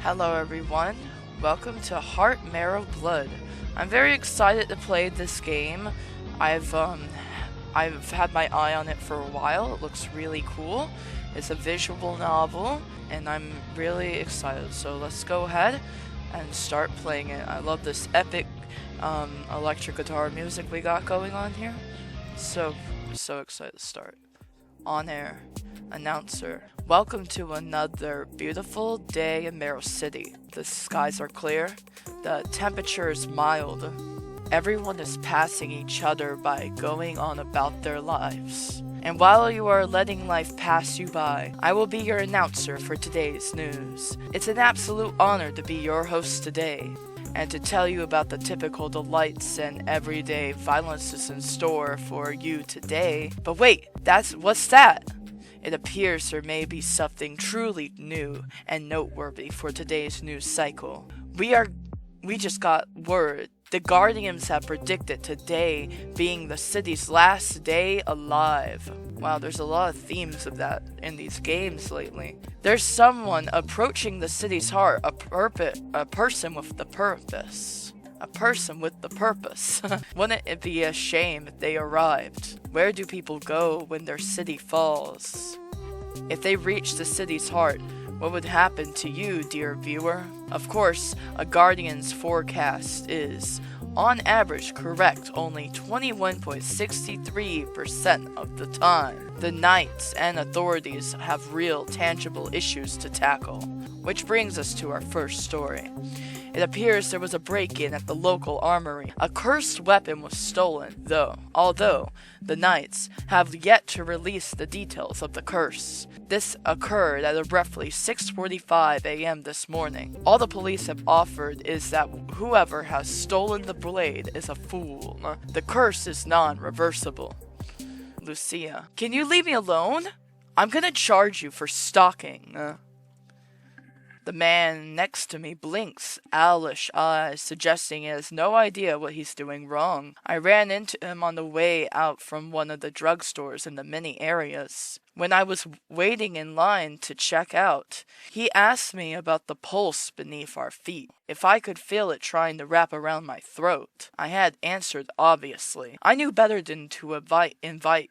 Hello everyone, welcome to Heart, Marrow, Blood. I'm very excited to play this game. I've had my eye on it for a while. It looks really cool. It's a visual novel, and I'm really excited. So let's go ahead and start playing it. I love this epic electric guitar music we got going on here. So excited to start. On air. Announcer. Welcome to another beautiful day in Marrow City. The skies are clear. The temperature is mild. Everyone is passing each other by going on about their lives. And while you are letting life pass you by, I will be your announcer for today's news. It's an absolute honor to be your host today, and to tell you about the typical delights and everyday violences in store for you today. But wait, what's that? It appears there may be something truly new and noteworthy for today's news cycle. We just got word. The Guardians have predicted today being the city's last day alive. Wow, there's a lot of themes of that in these games lately. There's someone approaching the city's heart, a person with the purpose. A person with the purpose. Wouldn't it be a shame if they arrived? Where do people go when their city falls? If they reach the city's heart, what would happen to you, dear viewer? Of course, a Guardian's forecast is, on average, correct only 21.63% of the time. The Knights and authorities have real, tangible issues to tackle. Which brings us to our first story. It appears there was a break-in at the local armory. A cursed weapon was stolen, although the Knights have yet to release the details of the curse. This occurred at roughly 6:45 a.m. this morning. All the police have offered is that whoever has stolen the blade is a fool. The curse is non-reversible. Lucia, can you leave me alone? I'm gonna charge you for stalking. The man next to me blinks owlish eyes, suggesting he has no idea what he's doing wrong. I ran into him on the way out from one of the drugstores in the mini areas. When I was waiting in line to check out, he asked me about the pulse beneath our feet, if I could feel it trying to wrap around my throat. I had answered obviously. I knew better than to invite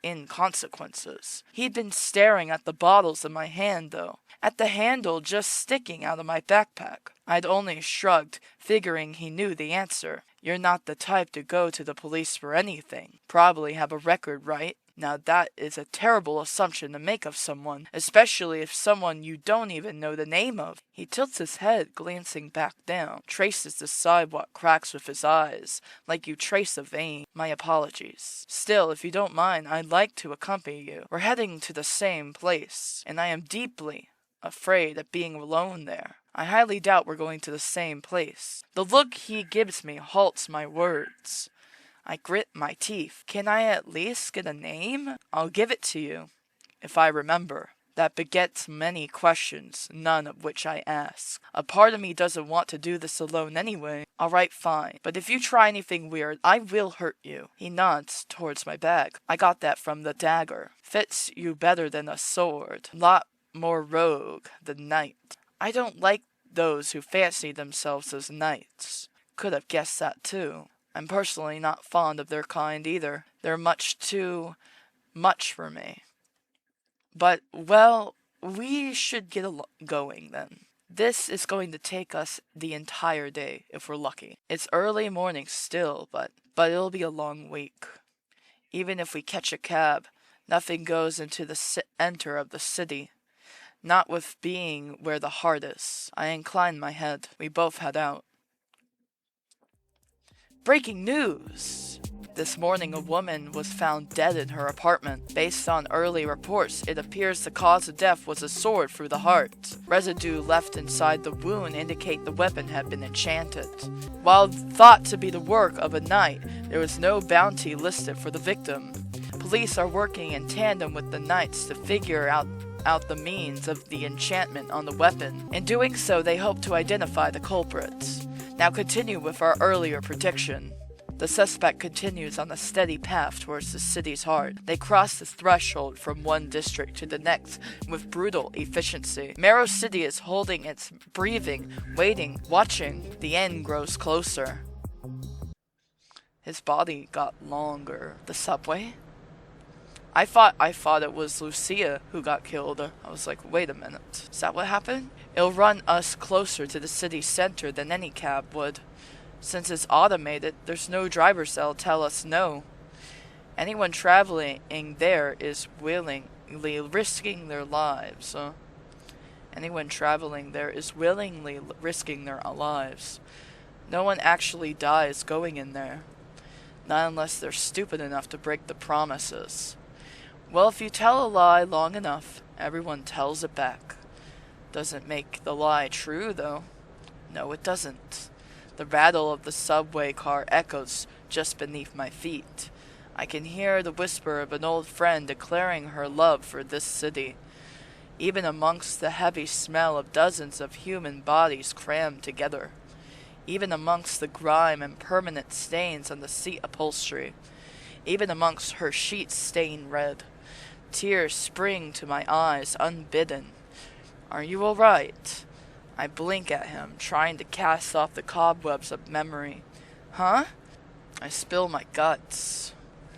in consequences. He'd been staring at the bottles in my hand, though. At the handle just sticking out of my backpack. I'd only shrugged, figuring he knew the answer. You're not the type to go to the police for anything. Probably have a record, right? Now that is a terrible assumption to make of someone, especially if someone you don't even know the name of. He tilts his head, glancing back down, traces the sidewalk cracks with his eyes, like you trace a vein. My apologies. Still, if you don't mind, I'd like to accompany you. We're heading to the same place, and I am deeply afraid of being alone there. I highly doubt we're going to the same place. The look he gives me halts my words. I grit my teeth. Can I at least get a name? I'll give it to you, if I remember. That begets many questions, none of which I ask. A part of me doesn't want to do this alone anyway. Alright, fine. But if you try anything weird, I will hurt you. He nods towards my bag. I got that from the dagger. Fits you better than a sword. Lot more rogue than knight. I don't like those who fancy themselves as knights. Could have guessed that too. I'm personally not fond of their kind either. They're much too much for me. But, well, we should get going then. This is going to take us the entire day, if we're lucky. It's early morning still, but it'll be a long week. Even if we catch a cab, nothing goes into the center of the city. Not with being where the heart is. I incline my head. We both head out. Breaking news! This morning a woman was found dead in her apartment. Based on early reports, it appears the cause of death was a sword through the heart. Residue left inside the wound indicate the weapon had been enchanted. While thought to be the work of a knight, there was no bounty listed for the victim. Police are working in tandem with the knights to figure out the means of the enchantment on the weapon. In doing so, they hope to identify the culprits. Now continue with our earlier prediction. The suspect continues on a steady path towards the city's heart. They cross the threshold from one district to the next with brutal efficiency. Marrow City is holding its breathing, waiting, watching. The end grows closer. His body got longer. The subway? I thought it was Lucia who got killed. I was like, wait a minute. Is that what happened? It'll run us closer to the city center than any cab would. Since it's automated, there's no driver that'll tell us no. Anyone traveling there is willingly risking their lives. Anyone traveling there is willingly risking their lives. No one actually dies going in there. Not unless they're stupid enough to break the promises. Well, if you tell a lie long enough, everyone tells it back. Doesn't make the lie true, though. No, it doesn't. The rattle of the subway car echoes just beneath my feet. I can hear the whisper of an old friend declaring her love for this city. Even amongst the heavy smell of dozens of human bodies crammed together. Even amongst the grime and permanent stains on the seat upholstery. Even amongst her sheets stained red. Tears spring to my eyes unbidden. Are you all right? I blink at him, trying to cast off the cobwebs of memory. Huh? I spill my guts,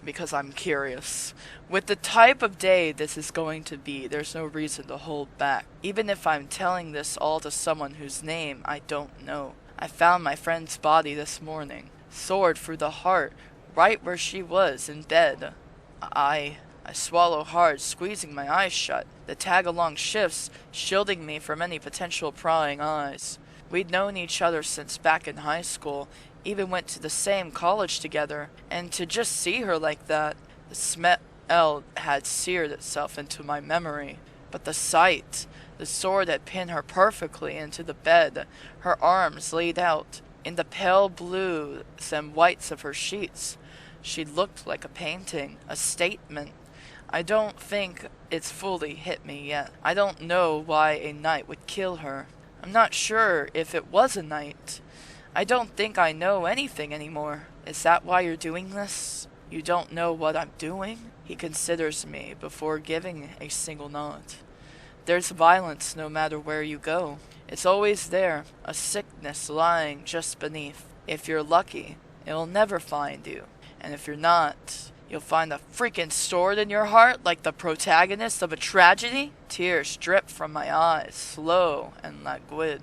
because I'm curious. With the type of day this is going to be, there's no reason to hold back. Even if I'm telling this all to someone whose name I don't know. I found my friend's body this morning, soared through the heart, right where she was in bed. I swallow hard, squeezing my eyes shut. The tag-along shifts, shielding me from any potential prying eyes. We'd known each other since back in high school, even went to the same college together, and to just see her like that, the smell had seared itself into my memory. But the sight, the sword had pinned her perfectly into the bed, her arms laid out, in the pale blues and whites of her sheets. She looked like a painting, a statement. I don't think it's fully hit me yet. I don't know why a knight would kill her. I'm not sure if it was a knight. I don't think I know anything anymore. Is that why you're doing this? You don't know what I'm doing? He considers me before giving a single nod. There's violence no matter where you go. It's always there, a sickness lying just beneath. If you're lucky, it'll never find you. And if you're not, you'll find a freaking sword in your heart like the protagonist of a tragedy? Tears drip from my eyes, slow and languid.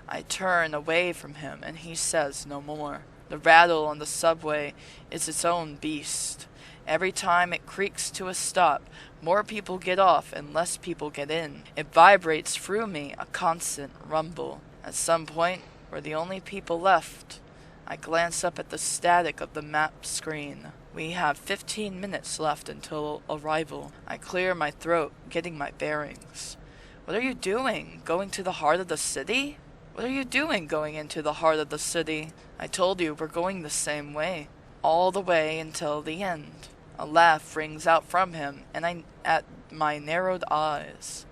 I turn away from him and he says no more. The rattle on the subway is its own beast. Every time it creaks to a stop, more people get off and less people get in. It vibrates through me, a constant rumble. At some point, we're the only people left. I glance up at the static of the map screen. We have 15 minutes left until arrival. I clear my throat, getting my bearings. What are you doing? Going to the heart of the city? What are you doing going into the heart of the city? I told you we're going the same way. All the way until the end. A laugh rings out from him, and I at my narrowed eyes.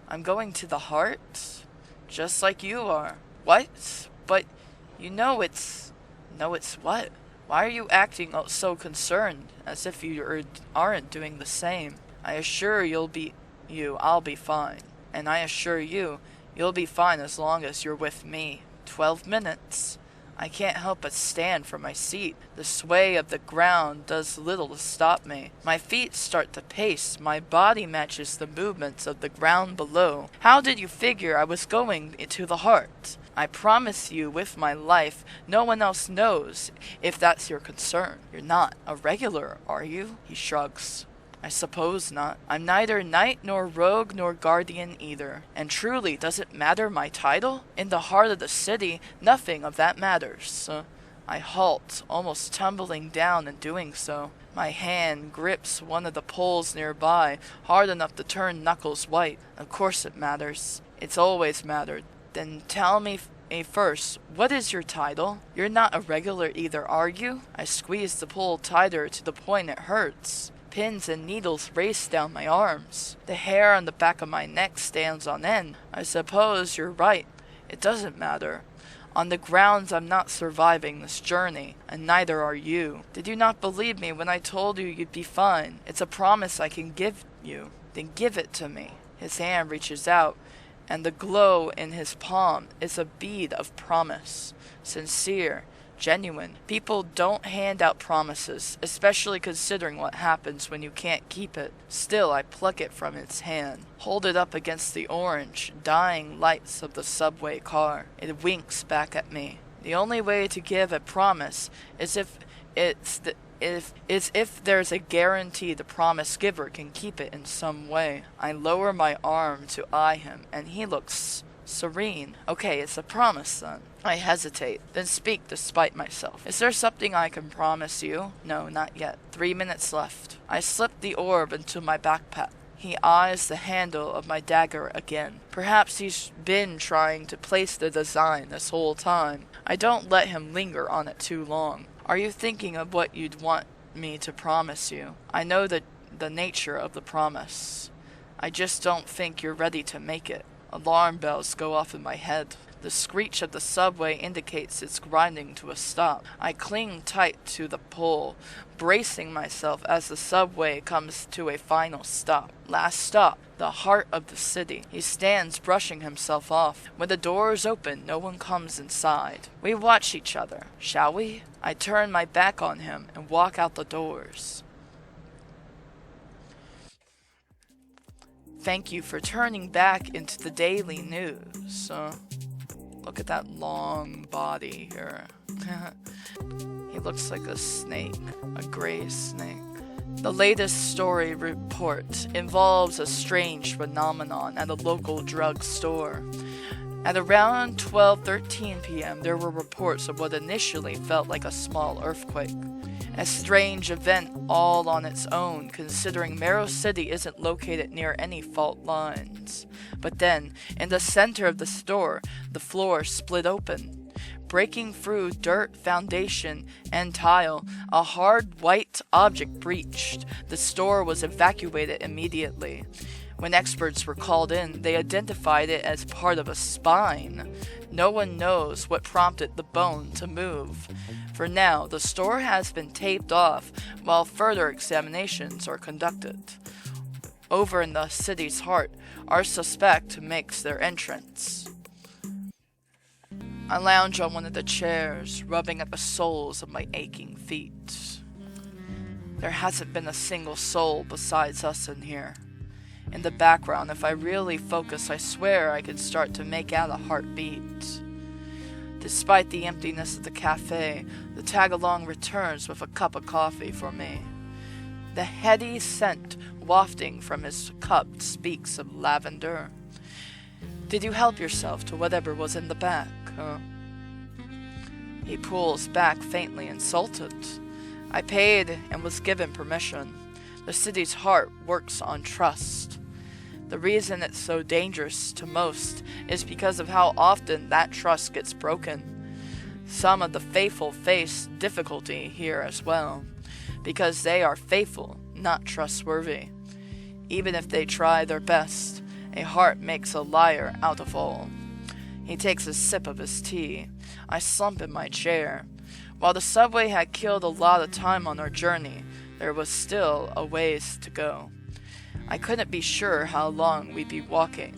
I'm going to the heart? Just like you are. What? But you know it's... No, it's what? Why are you acting so concerned, as if you aren't doing the same? I assure I'll be fine. And I assure you, you'll be fine as long as you're with me. 12 minutes. I can't help but stand from my seat. The sway of the ground does little to stop me. My feet start to pace. My body matches the movements of the ground below. How did you figure I was going into the heart? I promise you with my life, no one else knows, if that's your concern. You're not a regular, are you? He shrugs. I suppose not. I'm neither knight nor rogue nor guardian either. And truly, does it matter my title? In the heart of the city, nothing of that matters. I halt, almost tumbling down in doing so. My hand grips one of the poles nearby, hard enough to turn knuckles white. Of course it matters. It's always mattered. Then tell me first, what is your title? You're not a regular either, are you? I squeeze the pole tighter to the point it hurts. Pins and needles race down my arms. The hair on the back of my neck stands on end. I suppose you're right. It doesn't matter. On the grounds I'm not surviving this journey, and neither are you. Did you not believe me when I told you you'd be fine? It's a promise I can give you. Then give it to me. His hand reaches out, and the glow in his palm is a bead of promise. Sincere, genuine. People don't hand out promises, especially considering what happens when you can't keep it. Still, I pluck it from its hand, hold it up against the orange, dying lights of the subway car. It winks back at me. The only way to give a promise is if there's a guarantee the promise giver can keep it in some way. I lower my arm to eye him, and he looks serene. Okay, it's a promise then. I hesitate, then speak despite myself. Is there something I can promise you? No, not yet. 3 minutes left. I slip the orb into my backpack. He eyes the handle of my dagger again. Perhaps he's been trying to place the design this whole time. I don't let him linger on it too long. Are you thinking of what you'd want me to promise you? I know the nature of the promise. I just don't think you're ready to make it. Alarm bells go off in my head. The screech of the subway indicates it's grinding to a stop. I cling tight to the pole, bracing myself as the subway comes to a final stop. Last stop, the heart of the city. He stands brushing himself off. When the doors open, no one comes inside. We watch each other, shall we? I turn my back on him and walk out the doors. Thank you for turning back into the daily news. Look at that long body here. He looks like a snake, a gray snake. The latest story report involves a strange phenomenon at a local drug store. At around 12:13 p.m., there were reports of what initially felt like a small earthquake. A strange event all on its own, considering Marrow City isn't located near any fault lines. But then, in the center of the store, the floor split open. Breaking through dirt, foundation, and tile, a hard white object breached. The store was evacuated immediately. When experts were called in, they identified it as part of a spine. No one knows what prompted the bone to move. For now, the store has been taped off while further examinations are conducted. Over in the city's heart, our suspect makes their entrance. I lounge on one of the chairs, rubbing at the soles of my aching feet. There hasn't been a single soul besides us in here. In the background, if I really focus, I swear I can start to make out a heartbeat. Despite the emptiness of the cafe, the tag-along returns with a cup of coffee for me. The heady scent wafting from his cup speaks of lavender. Did you help yourself to whatever was in the back, huh? He pulls back faintly, insulted. I paid and was given permission. The city's heart works on trust. The reason it's so dangerous to most is because of how often that trust gets broken. Some of the faithful face difficulty here as well, because they are faithful, not trustworthy. Even if they try their best, a heart makes a liar out of all. He takes a sip of his tea. I slump in my chair. While the subway had killed a lot of time on our journey, there was still a ways to go. I couldn't be sure how long we'd be walking.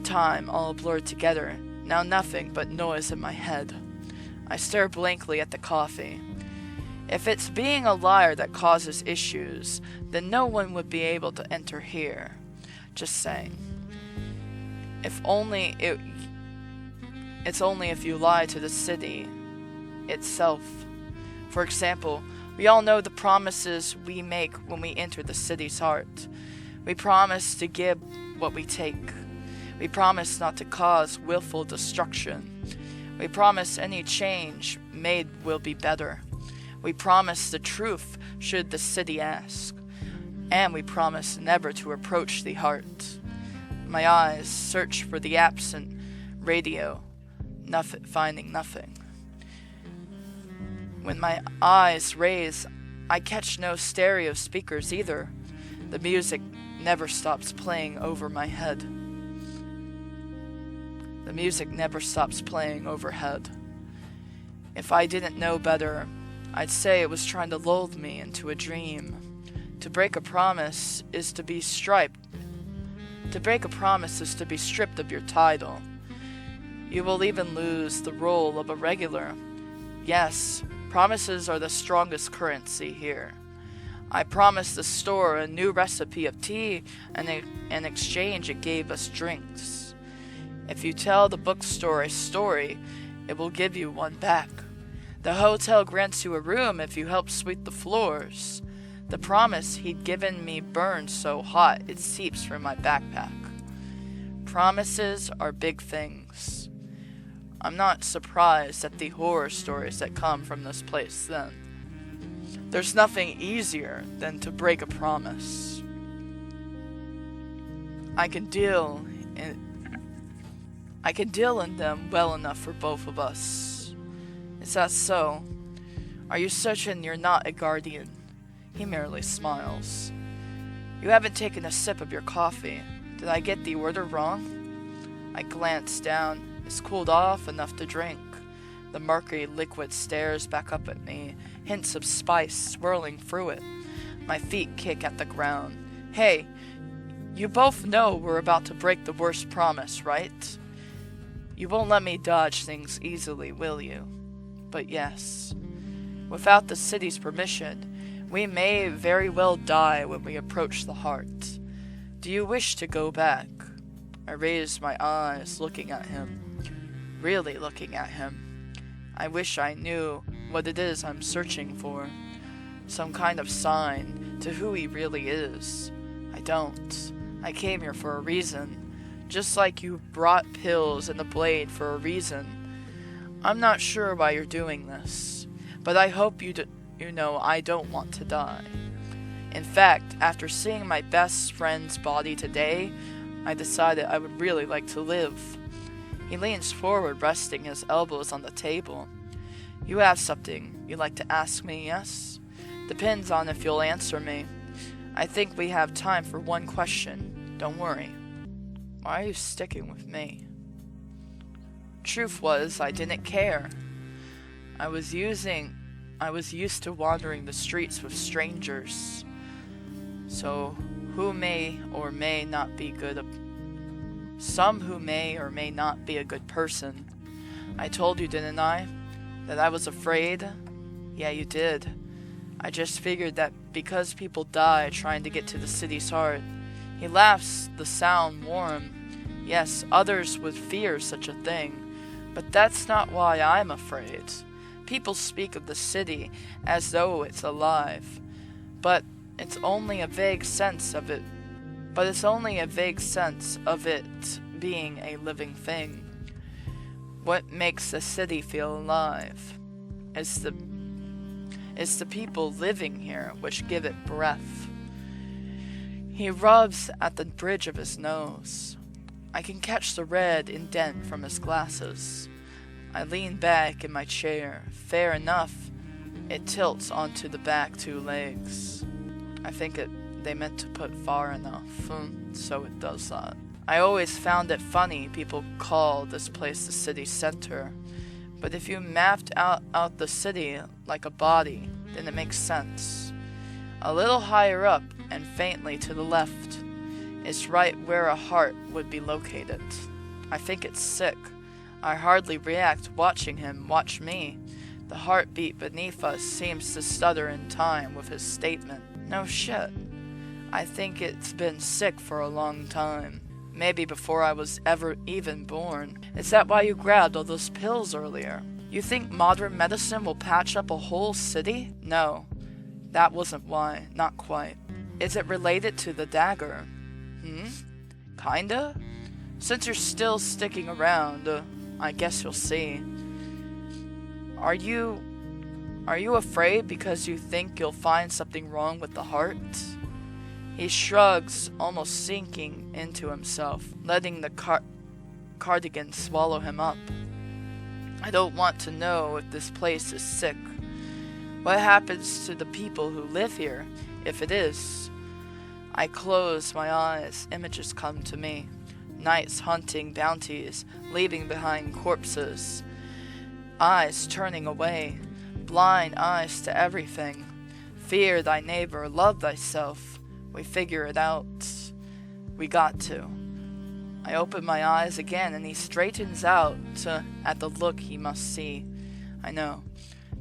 Time all blurred together, now nothing but noise in my head. I stare blankly at the coffee. If it's being a liar that causes issues, then no one would be able to enter here. Just saying. It's only if you lie to the city itself. For example, we all know the promises we make when we enter the city's heart. We promise to give what we take. We promise not to cause willful destruction. We promise any change made will be better. We promise the truth should the city ask. And we promise never to approach the heart. My eyes search for the absent radio, finding nothing. When my eyes raise, I catch no stereo speakers either. The music never stops playing over my head. The music never stops playing overhead. If I didn't know better, I'd say it was trying to lull me into a dream. To break a promise is to be stripped. To break a promise is to be stripped of your title. You will even lose the role of a regular. Yes, promises are the strongest currency here. I promised the store a new recipe of tea, and in exchange it gave us drinks. If you tell the bookstore a story, it will give you one back. The hotel grants you a room if you help sweep the floors. The promise he'd given me burned so hot it seeps from my backpack. Promises are big things. I'm not surprised at the horror stories that come from this place then. There's nothing easier than to break a promise. I can deal in them well enough for both of us. Is that so? Are you certain you're not a guardian? He merely smiles. You haven't taken a sip of your coffee. Did I get the order wrong? I glance down. It's cooled off enough to drink. The murky liquid stares back up at me, hints of spice swirling through it. My feet kick at the ground. Hey, you both know we're about to break the worst promise, right? You won't let me dodge things easily, will you? But yes. Without the city's permission, we may very well die when we approach the heart. Do you wish to go back? I raise my eyes, looking at him. Really looking at him. I wish I knew what it is I'm searching for. Some kind of sign to who he really is. I don't. I came here for a reason. Just like you brought pills and a blade for a reason. I'm not sure why you're doing this, but I hope you know I don't want to die. In fact, after seeing my best friend's body today, I decided I would really like to live. He leans forward, resting his elbows on the table. You have something you'd like to ask me, yes? Depends on if you'll answer me. I think we have time for one question. Don't worry. Why are you sticking with me? Truth was, I didn't care. I was used to wandering the streets with strangers. So, who may or may not be some who may or may not be a good person. I told you, didn't I? That I was afraid? Yeah, you did. I just figured that because people die trying to get to the city's heart. He laughs, the sound warm. Yes, others would fear such a thing. But that's not why I'm afraid. People speak of the city as though it's alive. But it's only a vague sense of it being a living thing. What makes a city feel alive? It's the people living here which give it breath. He rubs at the bridge of his nose. I can catch the red indent from his glasses. I lean back in my chair. Fair enough. It tilts onto the back two legs. I think they meant to put far enough, so it does that. I always found it funny people call this place the city center. But if you mapped out the city like a body, then it makes sense. A little higher up and faintly to the left is right where a heart would be located. I think it's sick. I hardly react watching him watch me. The heartbeat beneath us seems to stutter in time with his statement. No shit. I think it's been sick for a long time. Maybe before I was ever even born. Is that why you grabbed all those pills earlier? You think modern medicine will patch up a whole city? No. That wasn't why. Not quite. Is it related to the dagger? Kinda? Since you're still sticking around, I guess you'll see. Are you afraid because you think you'll find something wrong with the heart? He shrugs, almost sinking into himself, letting the cardigan swallow him up. I don't want to know if this place is sick. What happens to the people who live here, if it is? I close my eyes. Images come to me. Knights hunting bounties, leaving behind corpses. Eyes turning away, blind eyes to everything. Fear thy neighbor, love thyself. We figure it out. We got to. I open my eyes again and he straightens out at the look he must see. I know.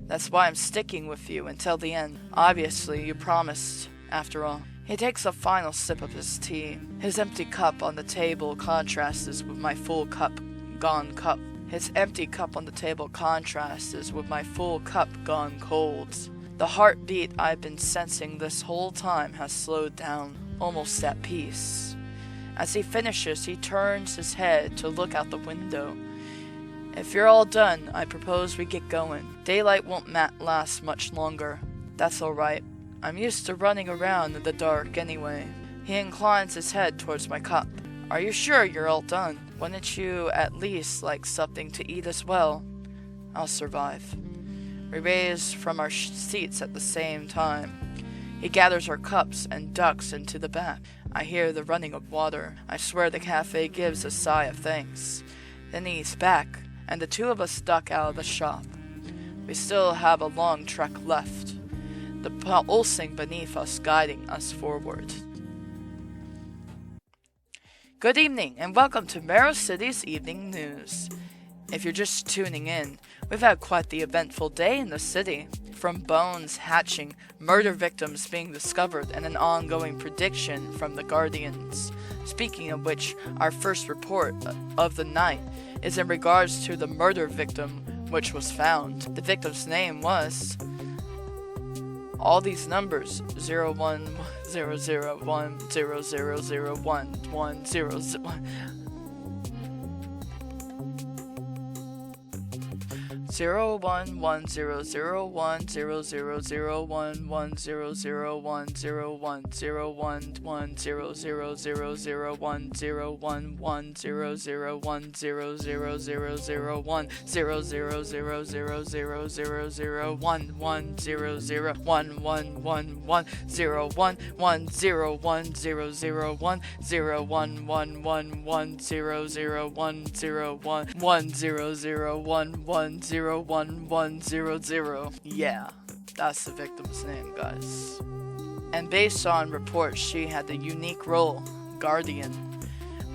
That's why I'm sticking with you until the end. Obviously, you promised, after all. He takes a final sip of his tea. His empty cup on the table contrasts with my full cup, gone cup. His empty cup on the table contrasts with my full cup gone cold. The heartbeat I've been sensing this whole time has slowed down, almost at peace. As he finishes, he turns his head to look out the window. If you're all done, I propose we get going. Daylight won't last much longer. That's alright. I'm used to running around in the dark anyway. He inclines his head towards my cup. Are you sure you're all done? Wouldn't you at least like something to eat as well? I'll survive. We raise from our seats at the same time. He gathers our cups and ducks into the back. I hear the running of water. I swear the cafe gives a sigh of thanks. Then he's back, and the two of us duck out of the shop. We still have a long trek left, the pulsing beneath us guiding us forward. Good evening, and welcome to Marrow City's Evening News. If you're just tuning in, we've had quite the eventful day in the city. From bones hatching, murder victims being discovered, and an ongoing prediction from the Guardians. Speaking of which, our first report of the night is in regards to the murder victim which was found. The victim's name was... all these numbers, 010010001100. 1001100. Yeah, that's the victim's name, guys. And based on reports, she had the unique role, Guardian.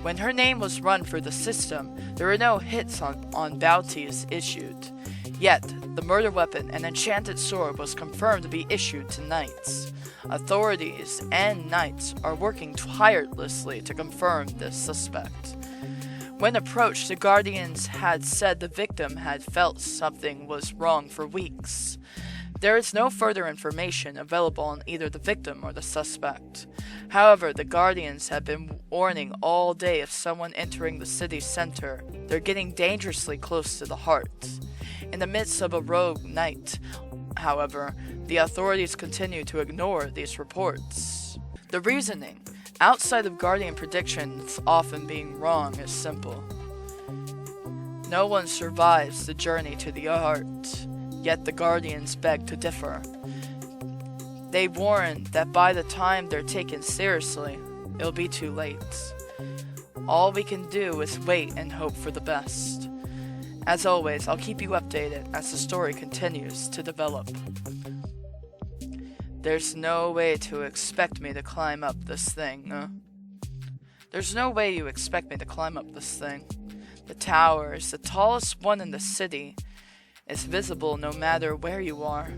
When her name was run through the system, there were no hits on bounties issued. Yet, the murder weapon and enchanted sword was confirmed to be issued to knights. Authorities and knights are working tirelessly to confirm this suspect. When approached, the Guardians had said the victim had felt something was wrong for weeks. There is no further information available on either the victim or the suspect. However, the Guardians have been warning all day of someone entering the city center. They're getting dangerously close to the heart. In the midst of a rogue night, however, the authorities continue to ignore these reports. The reasoning, outside of Guardian predictions often being wrong, is simple. No one survives the journey to the heart, yet the Guardians beg to differ. They warn that by the time they're taken seriously, it'll be too late. All we can do is wait and hope for the best. As always, I'll keep you updated as the story continues to develop. There's no way to expect me to climb up this thing, There's no way you expect me to climb up this thing. The tower is the tallest one in the city. It's visible no matter where you are.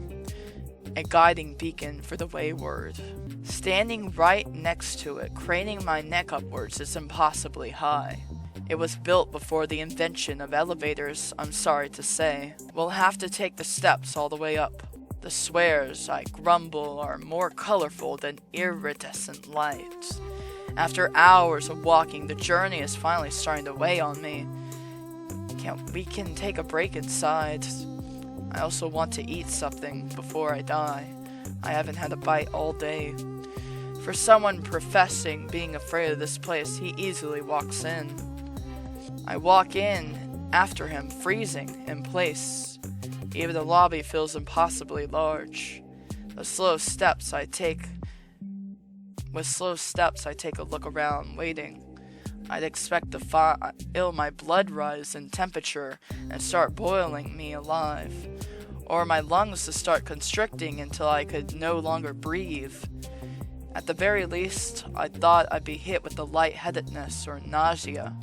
A guiding beacon for the wayward. Standing right next to it, craning my neck upwards, is impossibly high. It was built before the invention of elevators, I'm sorry to say. We'll have to take the steps all the way up. The swears I grumble are more colorful than iridescent light. After hours of walking, the journey is finally starting to weigh on me. We can take a break inside. I also want to eat something before I die. I haven't had a bite all day. For someone professing being afraid of this place, he easily walks in. I walk in after him, freezing in place. Even the lobby feels impossibly large. With slow steps, I take a look around, waiting. I'd expect to feel my blood rise in temperature and start boiling me alive, or my lungs to start constricting until I could no longer breathe. At the very least, I thought I'd be hit with the lightheadedness or nausea.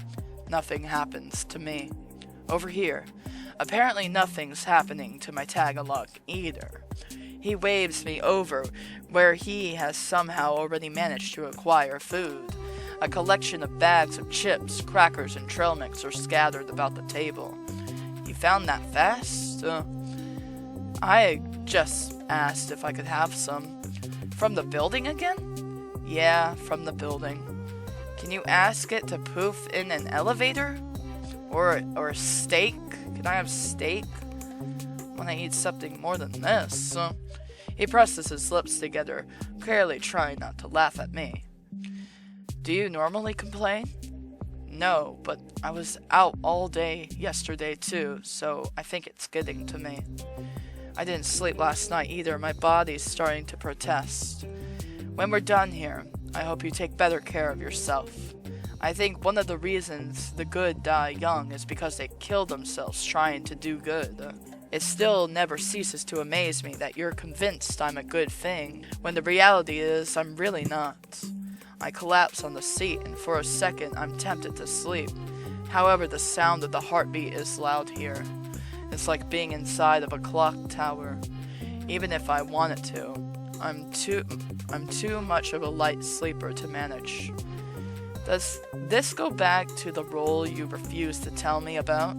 Nothing happens to me. Over here, apparently nothing's happening to my Tagalog either. He waves me over where he has somehow already managed to acquire food. A collection of bags of chips, crackers, and trail mix are scattered about the table. He found that fast? I just asked if I could have some. From the building again? Yeah, from the building. Can you ask it to poof in an elevator? Or steak? Can I have steak? When I eat something more than this. He presses his lips together, clearly trying not to laugh at me. Do you normally complain? No, but I was out all day yesterday too, so I think it's getting to me. I didn't sleep last night either. My body's starting to protest. When we're done here, I hope you take better care of yourself. I think one of the reasons the good die young is because they kill themselves trying to do good. It still never ceases to amaze me that you're convinced I'm a good thing, when the reality is I'm really not. I collapse on the seat, and for a second I'm tempted to sleep. However, the sound of the heartbeat is loud here. It's like being inside of a clock tower. Even if I wanted to, I'm too much of a light sleeper to manage. Does this go back to the role you refused to tell me about?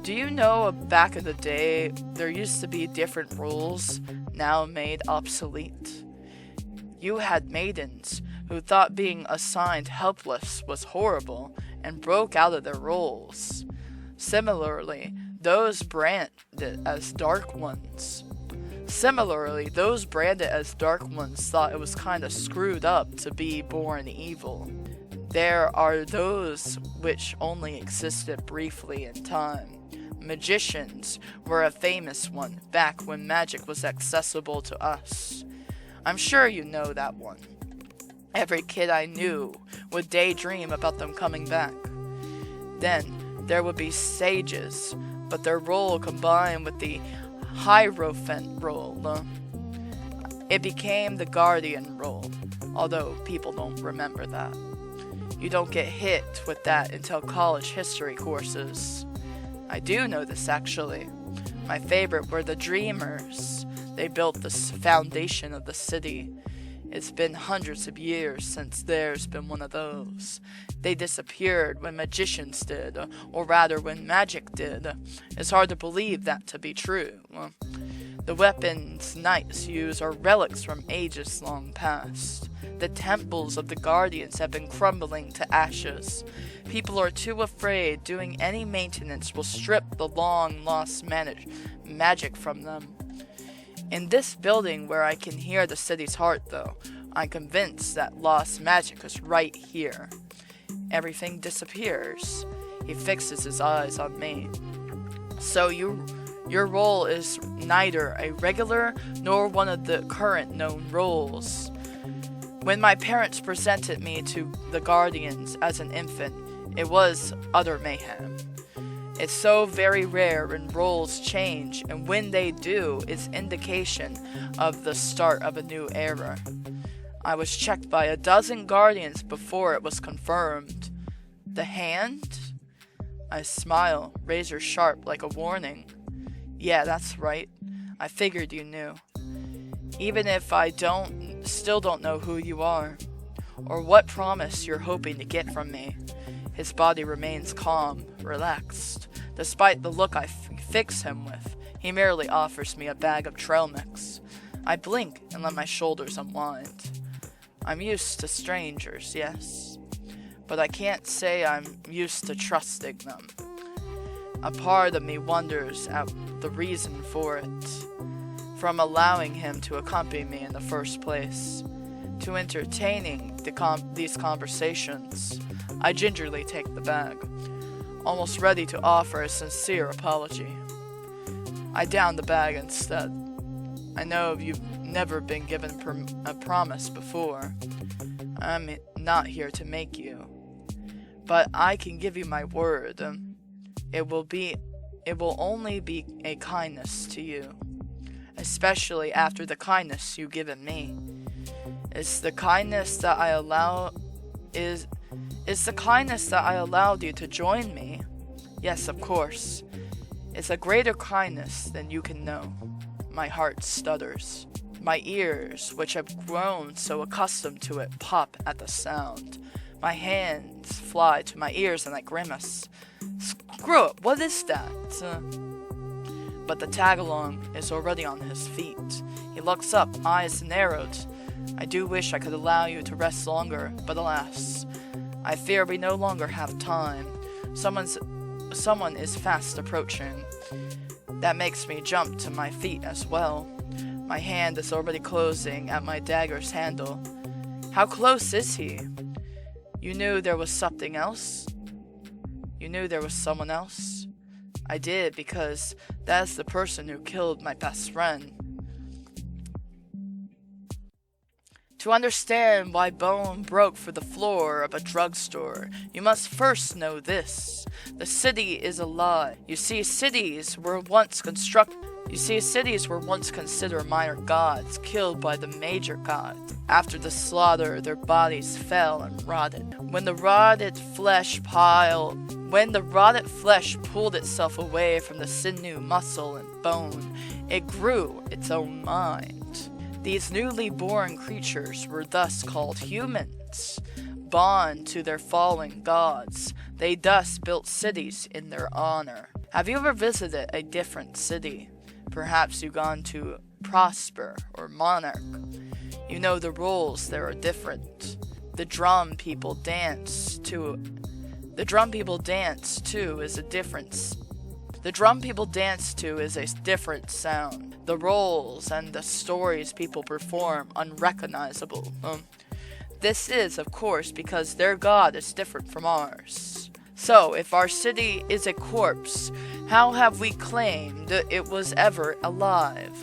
Do you know back in the day there used to be different rules, now made obsolete? You had maidens who thought being assigned helpless was horrible and broke out of their roles. Similarly, those branded as Dark Ones thought it was kinda screwed up to be born evil. There are those which only existed briefly in time. Magicians were a famous one back when magic was accessible to us. I'm sure you know that one. Every kid I knew would daydream about them coming back. Then there would be sages, but their role combined with the Hierophant role. It became the Guardian role, although people don't remember that. You don't get hit with that until college history courses. I do know this actually. My favorite were the Dreamers. They built the foundation of the city. It's been hundreds of years since there's been one of those. They disappeared when magicians did, or rather when magic did. It's hard to believe that to be true. The weapons knights use are relics from ages long past. The temples of the Guardians have been crumbling to ashes. People are too afraid doing any maintenance will strip the long-lost magic from them. In this building where I can hear the city's heart, though, I'm convinced that lost magic is right here. Everything disappears. He fixes his eyes on me. So your role is neither a regular nor one of the current known roles. When my parents presented me to the Guardians as an infant, it was utter mayhem. It's so very rare when roles change, and when they do, it's indication of the start of a new era. I was checked by a dozen Guardians before it was confirmed. The hand? I smile, razor sharp like a warning. Yeah, that's right. I figured you knew. Even if I still don't know who you are, or what promise you're hoping to get from me. His body remains calm, relaxed. Despite the look I fix him with, he merely offers me a bag of trail mix. I blink and let my shoulders unwind. I'm used to strangers, yes, but I can't say I'm used to trusting them. A part of me wonders at the reason for it. From allowing him to accompany me in the first place, to entertaining these conversations, I gingerly take the bag, almost ready to offer a sincere apology. I down the bag instead. I know you've never been given a promise before. I'm not here to make you. But I can give you my word. It will only be a kindness to you, especially after the kindness you've given me. It's the kindness that I allowed you to join me. Yes, of course. It's a greater kindness than you can know. My heart stutters. My ears, which have grown so accustomed to it, pop at the sound. My hands fly to my ears and I grimace. Screw it, what is that? But the tag-along is already on his feet. He looks up, eyes narrowed. I do wish I could allow you to rest longer, but alas, I fear we no longer have time. Someone is fast approaching. That makes me jump to my feet as well. My hand is already closing at my dagger's handle. How close is he? You knew there was something else? You knew there was someone else? I did, because that's the person who killed my best friend. To understand why bone broke for the floor of a drugstore, you must first know this. The city is a lie. You see, cities were once considered minor gods, killed by the major gods. After the slaughter, their bodies fell and rotted. When the rotted flesh pulled itself away from the sinew, muscle, and bone, it grew its own mind. These newly born creatures were thus called humans. Bond to their fallen gods, they thus built cities in their honor. Have you ever visited a different city? Perhaps you've gone to Prosper or Monarch. You know the rules there are different. The drum people dance to is a different sound. The roles and the stories people perform unrecognizable. This is, of course, because their god is different from ours. So, if our city is a corpse, how have we claimed it was ever alive?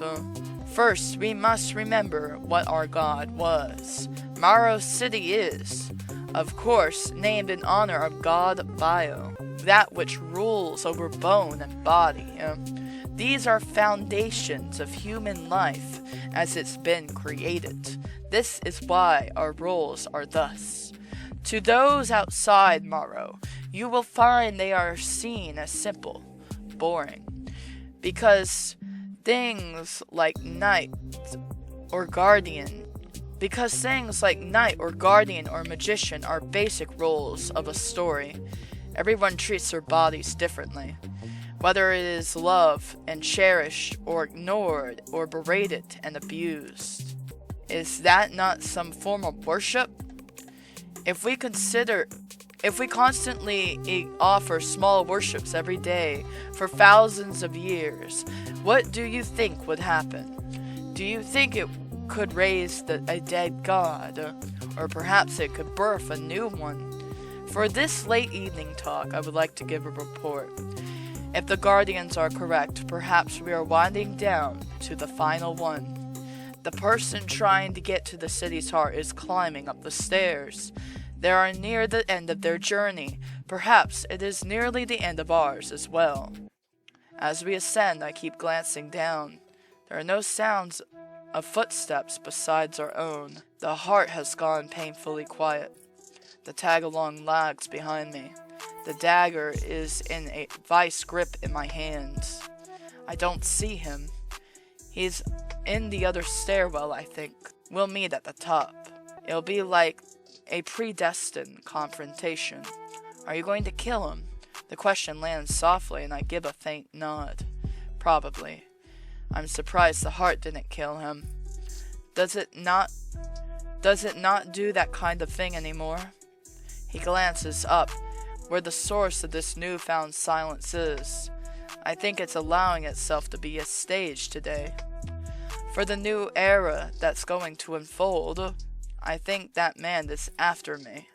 First, we must remember what our god was. Marrow City is, of course, named in honor of God Bio, that which rules over bone and body. These are foundations of human life as it's been created. This is why our roles are thus. To those outside Marrow, you will find they are seen as simple, boring, because things like knight or guardian or magician are basic roles of a story. Everyone treats their bodies differently, whether it is loved and cherished or ignored or berated and abused. Is that not some form of worship? If we constantly offer small worships every day for thousands of years, what do you think would happen? Do you think it could raise a dead god, or perhaps it could birth a new one? For this late evening talk, I would like to give a report. If the guardians are correct, perhaps we are winding down to the final one. The person trying to get to the city's heart is climbing up the stairs. They are near the end of their journey. Perhaps it is nearly the end of ours as well. As we ascend, I keep glancing down. There are no sounds of footsteps besides our own. The heart has gone painfully quiet. The tag-along lags behind me. The dagger is in a vice grip in my hands. I don't see him. He's in the other stairwell, I think. We'll meet at the top. It'll be like a predestined confrontation. Are you going to kill him? The question lands softly and I give a faint nod. Probably. I'm surprised the heart didn't kill him. Does it not do that kind of thing anymore? He glances up, where the source of this newfound silence is. I think it's allowing itself to be a stage today. For the new era that's going to unfold, I think that man is after me.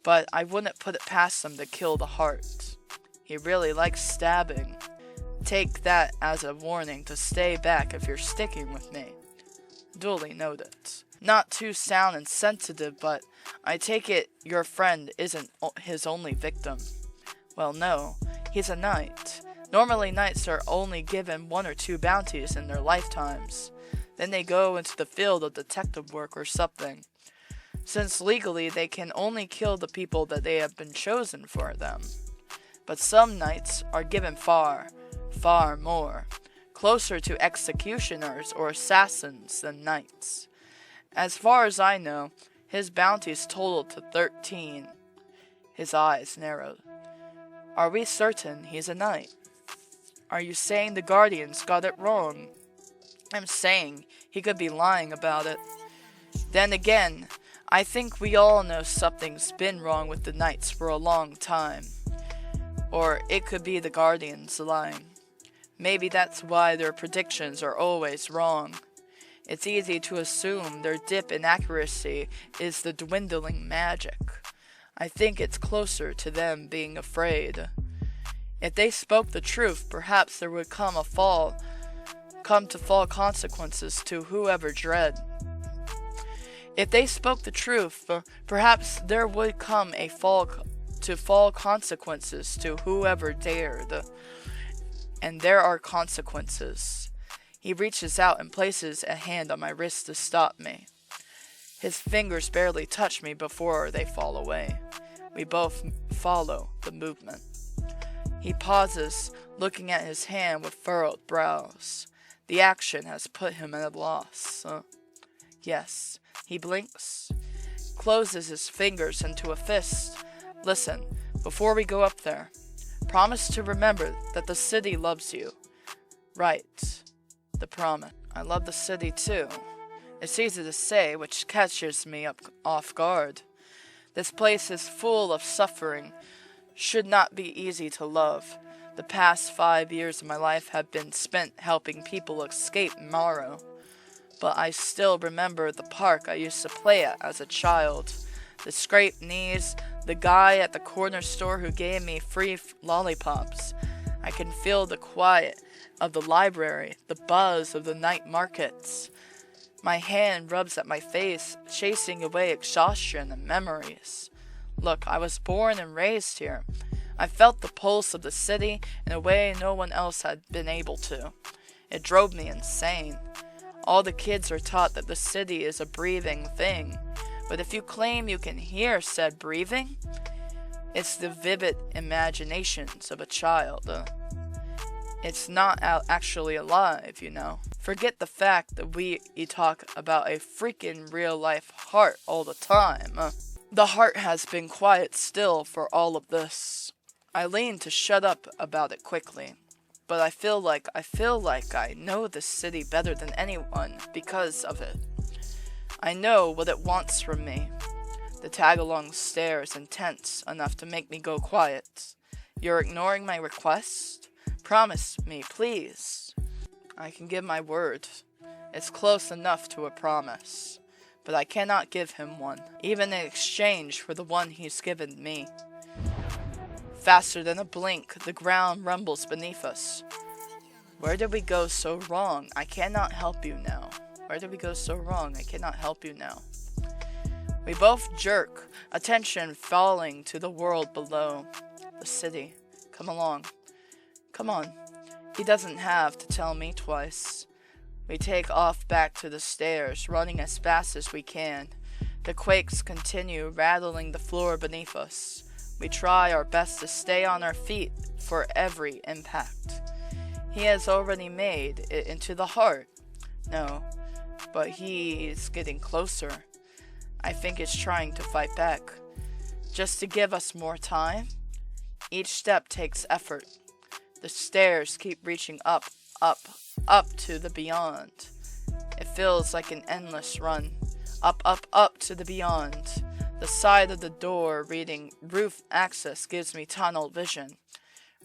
But I wouldn't put it past him to kill the heart. He really likes stabbing. Take that as a warning to stay back if you're sticking with me. Duly noted. Not too sound and sensitive, but I take it your friend isn't his only victim. Well, no, he's a knight. Normally, knights are only given 1 or 2 bounties in their lifetimes. Then they go into the field of detective work or something, since legally they can only kill the people that they have been chosen for them. But some knights are given far, far more, closer to executioners or assassins than knights. As far as I know, his bounties totaled to 13. His eyes narrowed. Are we certain he's a knight? Are you saying the Guardians got it wrong? I'm saying he could be lying about it. Then again, I think we all know something's been wrong with the knights for a long time. Or it could be the Guardians lying. Maybe that's why their predictions are always wrong. It's easy to assume their dip in accuracy is the dwindling magic. I think it's closer to them being afraid. If they spoke the truth, perhaps there would come to fall consequences to whoever dread. If they spoke the truth, perhaps there would come fall consequences to whoever dared. And there are consequences. He reaches out and places a hand on my wrist to stop me. His fingers barely touch me before they fall away. We both follow the movement. He pauses, looking at his hand with furrowed brows. The action has put him at a loss. Yes, he blinks, closes his fingers into a fist. Listen, before we go up there, promise to remember that the city loves you. Right. The promise. I love the city too. It's easy to say, which catches me off guard. This place is full of suffering. Should not be easy to love. The past 5 years of my life have been spent helping people escape Marrow. But I still remember the park I used to play at as a child. The scraped knees, the guy at the corner store who gave me free lollipops. I can feel the quiet of the library, the buzz of the night markets. My hand rubs at my face, chasing away exhaustion and memories. Look, I was born and raised here. I felt the pulse of the city in a way no one else had been able to. It drove me insane. All the kids are taught that the city is a breathing thing, but if you claim you can hear said breathing, it's the vivid imaginations of a child. It's not actually alive, you know. Forget the fact that we talk about a freaking real-life heart all the time. The heart has been quiet still for all of this. I lean to shut up about it quickly, but I feel like I know this city better than anyone because of it. I know what it wants from me. The tag-along stares intense enough to make me go quiet. You're ignoring my request? Promise me, please. I can give my word. It's close enough to a promise, but I cannot give him one, even in exchange for the one he's given me. Faster than a blink, the ground rumbles beneath us. Where did we go so wrong? I cannot help you now. Where did we go so wrong? I cannot help you now. We both jerk, attention falling to the world below. The city. Come along. Come on. He doesn't have to tell me twice. We take off back to the stairs, running as fast as we can. The quakes continue rattling the floor beneath us. We try our best to stay on our feet for every impact. He has already made it into the heart. No, but he's getting closer. I think it's trying to fight back. Just to give us more time? Each step takes effort. The stairs keep reaching up to the beyond. It feels like an endless run. Up to the beyond. The side of the door reading roof access gives me tunnel vision.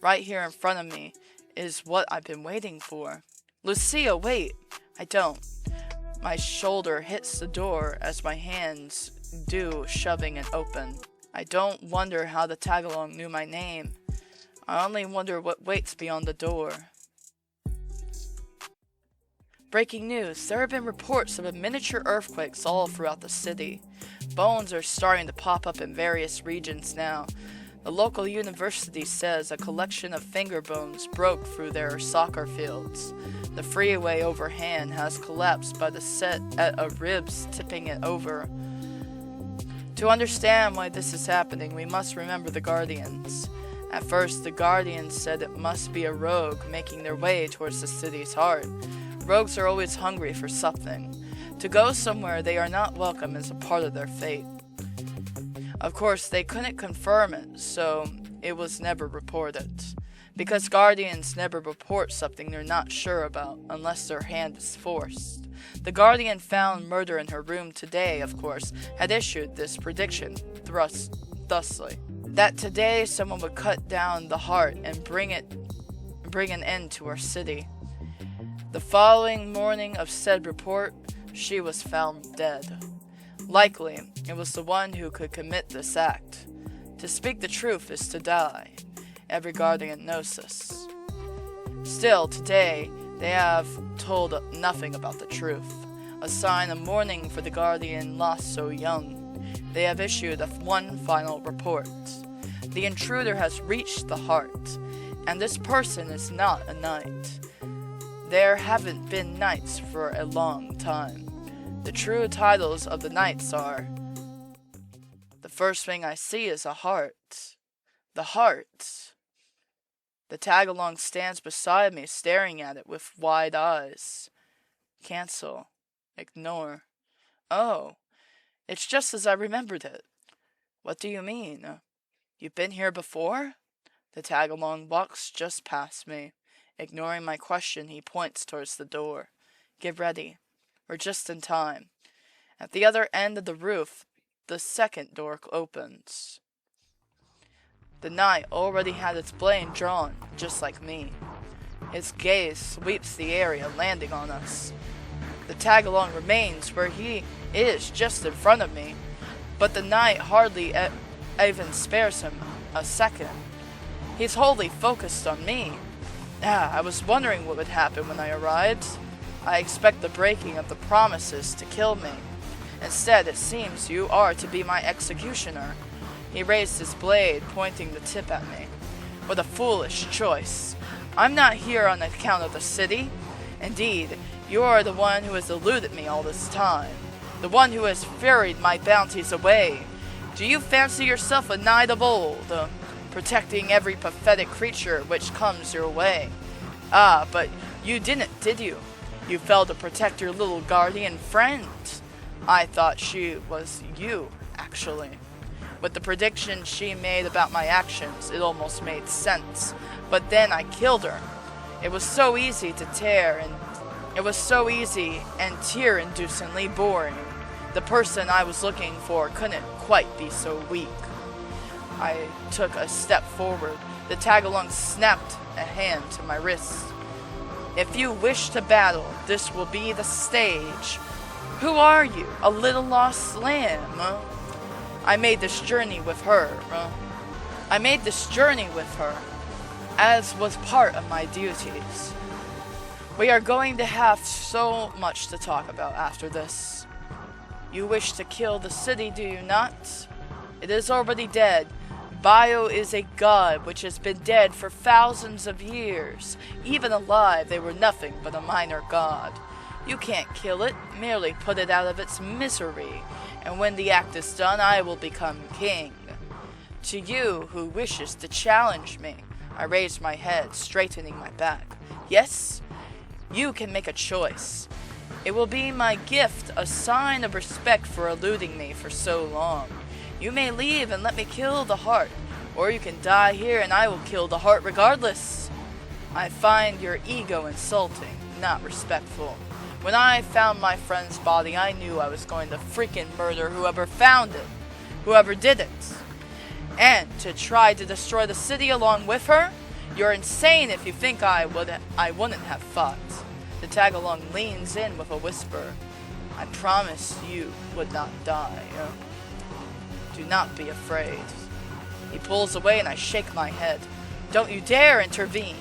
Right here in front of me is what I've been waiting for. Lucia, wait! I don't. My shoulder hits the door as my hands do, shoving it open. I don't wonder how the tagalong knew my name. I only wonder what waits beyond the door. Breaking news, there have been reports of miniature earthquakes all throughout the city. Bones are starting to pop up in various regions now. The local university says a collection of finger bones broke through their soccer fields. The freeway overhead has collapsed by the set of ribs tipping it over. To understand why this is happening, we must remember the Guardians. At first, the Guardians said it must be a rogue making their way towards the city's heart. Rogues are always hungry for something. To go somewhere they are not welcome is a part of their fate. Of course, they couldn't confirm it, so it was never reported. Because Guardians never report something they're not sure about, unless their hand is forced. The Guardian found murder in her room today, of course, had issued this prediction thusly. That today someone would cut down the heart and bring an end to our city. The following morning of said report, she was found dead. Likely, it was the one who could commit this act. To speak the truth is to die. Every Guardian knows this. Still, today, they have told nothing about the truth. A sign of mourning for the Guardian lost so young. They have issued one final report. The intruder has reached the heart, and this person is not a knight. There haven't been knights for a long time. The true titles of the knights are, the first thing I see is a heart. The heart. The tag-along stands beside me, staring at it with wide eyes. Cancel. Ignore. Oh, it's just as I remembered it. What do you mean? You've been here before? The tag-along walks just past me. Ignoring my question, he points towards the door. Get ready. We're just in time. At the other end of the roof, the second door opens. The knight already had its blade drawn, just like me. His gaze sweeps the area, landing on us. The tag-along remains where he is, just in front of me, but the knight hardly even spares him a second. He's wholly focused on me. I was wondering what would happen when I arrived. I expect the breaking of the promises to kill me. Instead, it seems you are to be my executioner. He raised his blade, pointing the tip at me. What a foolish choice. I'm not here on account of the city. Indeed, you are the one who has eluded me all this time. The one who has ferried my bounties away. Do you fancy yourself a knight of old, protecting every pathetic creature which comes your way? But you didn't, did you? You failed to protect your little guardian friend. I thought she was you, actually. With the prediction she made about my actions, it almost made sense. But then I killed her. It was so easy and tear-inducingly boring. The person I was looking for couldn't quite be so weak. I took a step forward. The tag-along snapped a hand to my wrist. If you wish to battle, this will be the stage. Who are you? A little lost lamb? I made this journey with her. As was part of my duties. We are going to have so much to talk about after this. You wish to kill the city, do you not? It is already dead. Bio is a god which has been dead for thousands of years. Even alive, they were nothing but a minor god. You can't kill it, merely put it out of its misery, and when the act is done, I will become king. To you who wishes to challenge me, I raised my head, straightening my back. Yes, you can make a choice. It will be my gift, a sign of respect for eluding me for so long. You may leave and let me kill the heart, or you can die here and I will kill the heart regardless. I find your ego insulting, not respectful. When I found my friend's body, I knew I was going to freaking murder whoever found it, whoever did it. And to try to destroy the city along with her? You're insane if you think I wouldn't have fought. The tag-along leans in with a whisper. I promised you would not die. Do not be afraid. He pulls away and I shake my head. Don't you dare intervene.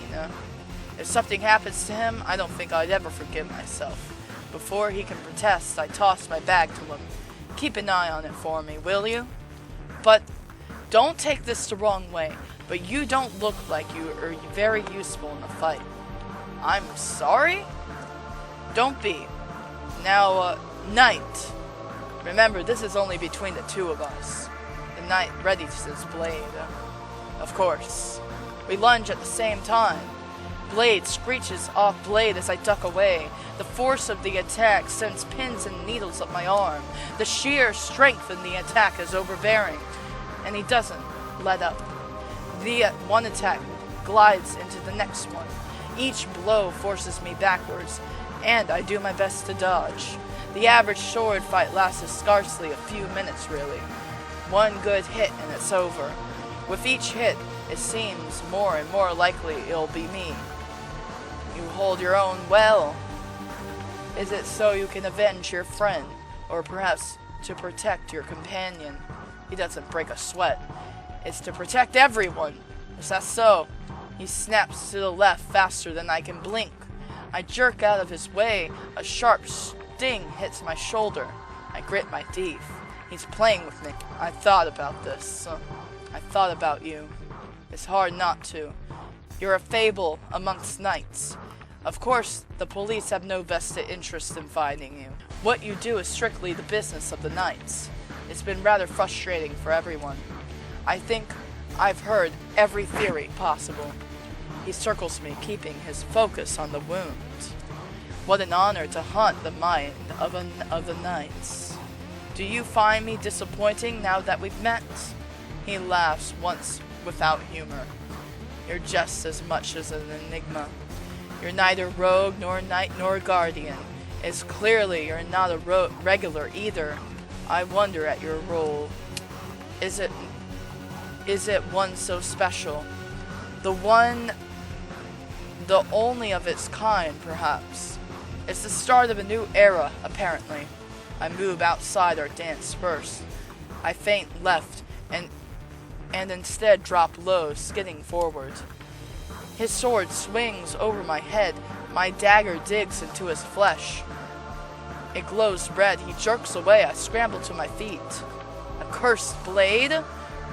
If something happens to him, I don't think I'd ever forgive myself. Before he can protest, I toss my bag to him. Keep an eye on it for me, will you? But don't take this the wrong way, but you don't look like you are very useful in the fight. I'm sorry? Don't be. Now, Knight. Remember, this is only between the two of us. The Knight readies his blade. Of course. We lunge at the same time. Blade screeches off blade as I duck away. The force of the attack sends pins and needles up my arm. The sheer strength in the attack is overbearing, and he doesn't let up. The one attack glides into the next one. Each blow forces me backwards, and I do my best to dodge. The average sword fight lasts scarcely a few minutes, really. One good hit and it's over. With each hit, it seems more and more likely it'll be me. You hold your own well. Is it so you can avenge your friend, or perhaps to protect your companion? He doesn't break a sweat. It's to protect everyone. Is that so? He snaps to the left faster than I can blink. I jerk out of his way. A sharp sting hits my shoulder. I grit my teeth. He's playing with me. I thought about this. I thought about you. It's hard not to. You're a fable amongst knights. Of course, the police have no vested interest in finding you. What you do is strictly the business of the knights. It's been rather frustrating for everyone. I think I've heard every theory possible. He circles me, keeping his focus on the wound. What an honor to haunt the mind of the knights. Do you find me disappointing now that we've met? He laughs once without humor. You're just as much as an enigma. You're neither rogue nor knight nor guardian. It's clearly you're not a regular either. I wonder at your role. Is it one so special? The only of its kind, perhaps. It's the start of a new era, apparently. I move outside our dance first. I feint left and instead drop low, skidding forward. His sword swings over my head. My dagger digs into his flesh. It glows red. He jerks away. I scramble to my feet. A cursed blade?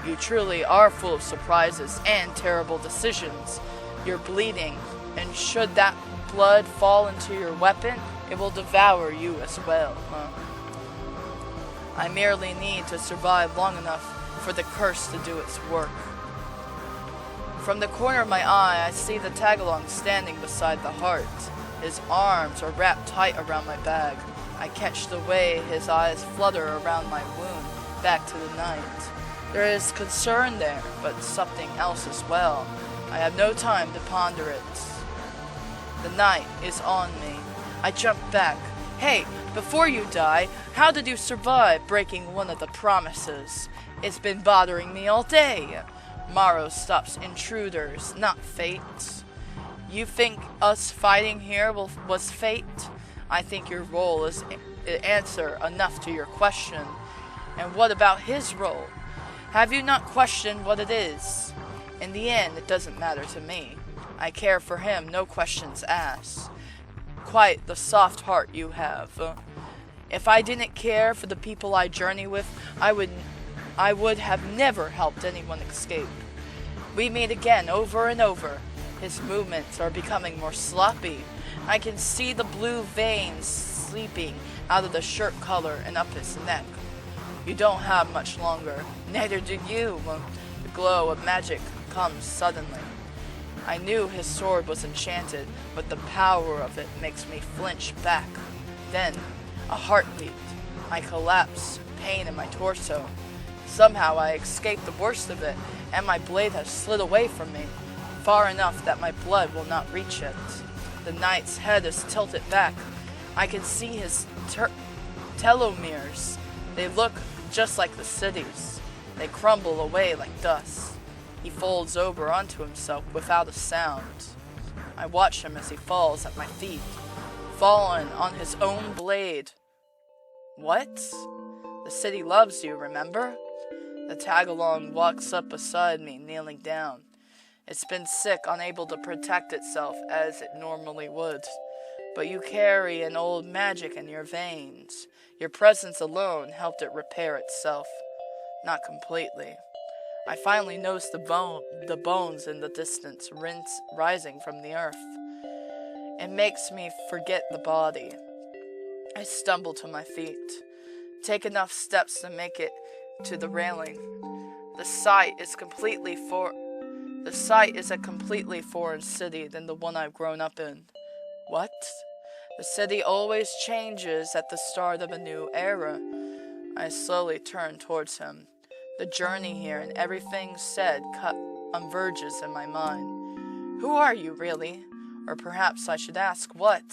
You truly are full of surprises and terrible decisions. You're bleeding, and should that blood fall into your weapon, it will devour you as well. I merely need to survive long enough for the curse to do its work. From the corner of my eye, I see the tagalong standing beside the heart. His arms are wrapped tight around my bag. I catch the way his eyes flutter around my wound back to the night. There is concern there, but something else as well. I have no time to ponder it. The night is on me. I jump back. Hey, before you die, how did you survive breaking one of the promises? It's been bothering me all day. Marrow stops intruders, not fate. You think us fighting here was fate? I think your role is answer enough to your question. And what about his role? Have you not questioned what it is? In the end, it doesn't matter to me. I care for him, no questions asked. Quite the soft heart you have. If I didn't care for the people I journey with, I would have never helped anyone escape. We meet again over and over. His movements are becoming more sloppy. I can see the blue veins seeping out of the shirt collar and up his neck. You don't have much longer. Neither do you. The glow of magic comes suddenly. I knew his sword was enchanted, but the power of it makes me flinch back. Then, a heartbeat. I collapse, pain in my torso. Somehow I escaped the worst of it, and my blade has slid away from me, far enough that my blood will not reach it. The knight's head is tilted back. I can see his telomeres. They look just like the city's. They crumble away like dust. He folds over onto himself without a sound. I watch him as he falls at my feet, fallen on his own blade. What? The city loves you, remember? The tagalong walks up beside me, kneeling down. It's been sick, unable to protect itself as it normally would. But you carry an old magic in your veins. Your presence alone helped it repair itself. Not completely. I finally noticed the bones in the distance rising from the earth. It makes me forget the body. I stumble to my feet. Take enough steps to make it to the railing. The site is a completely foreign city than the one I've grown up in. What? The city always changes at the start of a new era. I slowly turn towards him. The journey here and everything said converges in my mind. Who are you, really? Or perhaps I should ask, what?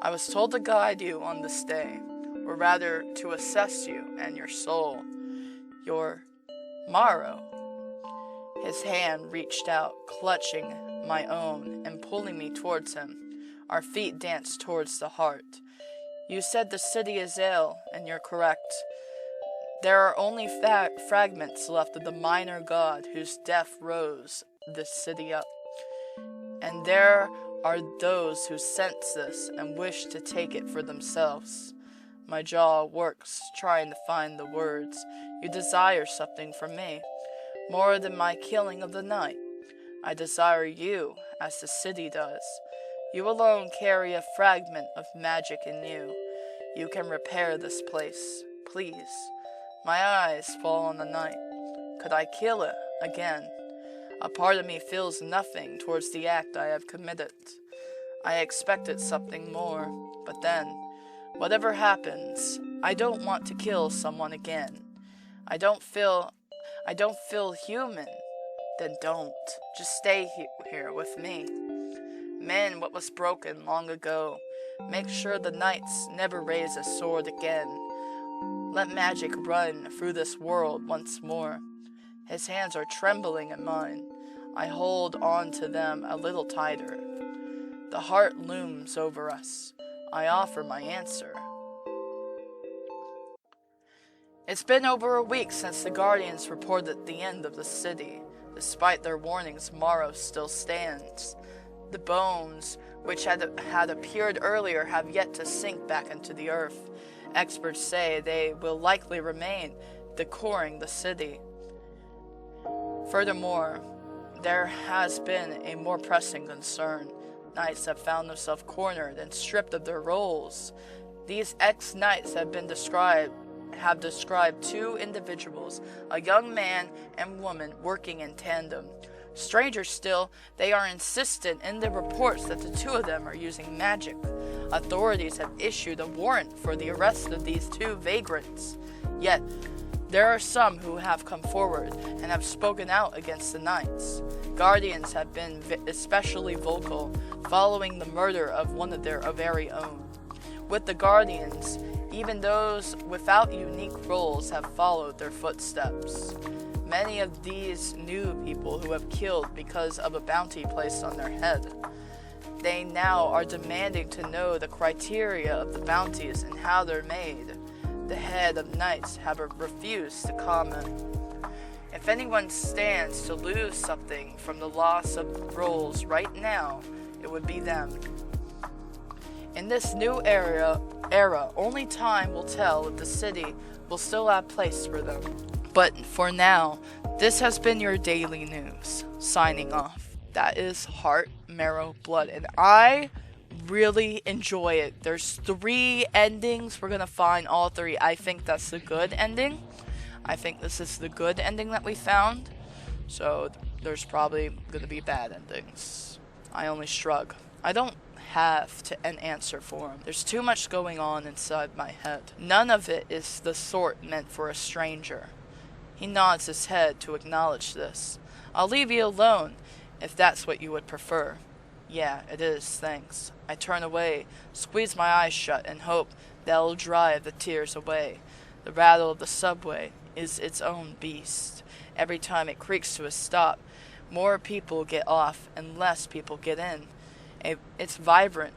I was told to guide you on this day, or rather to assess you and your soul. Your Marrow. His hand reached out, clutching my own and pulling me towards him. Our feet danced towards the heart. You said the city is ill, and you're correct. There are only fragments left of the minor god whose death rose this city up. And there are those who sense this and wish to take it for themselves. My jaw works, trying to find the words. You desire something from me, more than my killing of the night. I desire you, as the city does. You alone carry a fragment of magic in you. You can repair this place, please. My eyes fall on the night. Could I kill it again? A part of me feels nothing towards the act I have committed. I expected something more, but then, whatever happens, I don't want to kill someone again. I don't feel human. Then don't. Just stay here with me. Mend what was broken long ago. Make sure the knights never raise a sword again. Let magic run through this world once more. His hands are trembling in mine. I hold on to them a little tighter. The heart looms over us. I offer my answer. It's been over a week since the Guardians reported the end of the city. Despite their warnings, Marrow still stands. The bones, which had appeared earlier, have yet to sink back into the earth. Experts say they will likely remain, decoring the city. Furthermore, there has been a more pressing concern. Knights have found themselves cornered and stripped of their roles. These ex-knights have described two individuals, a young man and woman working in tandem. Stranger still, they are insistent in their reports that the two of them are using magic. Authorities have issued a warrant for the arrest of these two vagrants. Yet, there are some who have come forward and have spoken out against the knights. Guardians have been especially vocal following the murder of one of their very own. With the Guardians, even those without unique roles have followed their footsteps. Many of these new people who have killed because of a bounty placed on their head. They now are demanding to know the criteria of the bounties and how they're made. The head of knights have refused to comment. If anyone stands to lose something from the loss of roles right now, it would be them. In this new era, only time will tell if the city will still have place for them. But for now, this has been your daily news. Signing off. That is Heart, Marrow, Blood. And I really enjoy it. There's 3 endings. We're going to find all 3. I think that's the good ending. I think this is the good ending that we found. So there's probably going to be bad endings. I only shrug. I don't have an answer for him. There's too much going on inside my head. None of it is the sort meant for a stranger. He nods his head to acknowledge this. I'll leave you alone, if that's what you would prefer. Yeah, it is, thanks. I turn away, squeeze my eyes shut, and hope that'll drive the tears away. The rattle of the subway is its own beast. Every time it creaks to a stop, more people get off and less people get in. It's vibrant.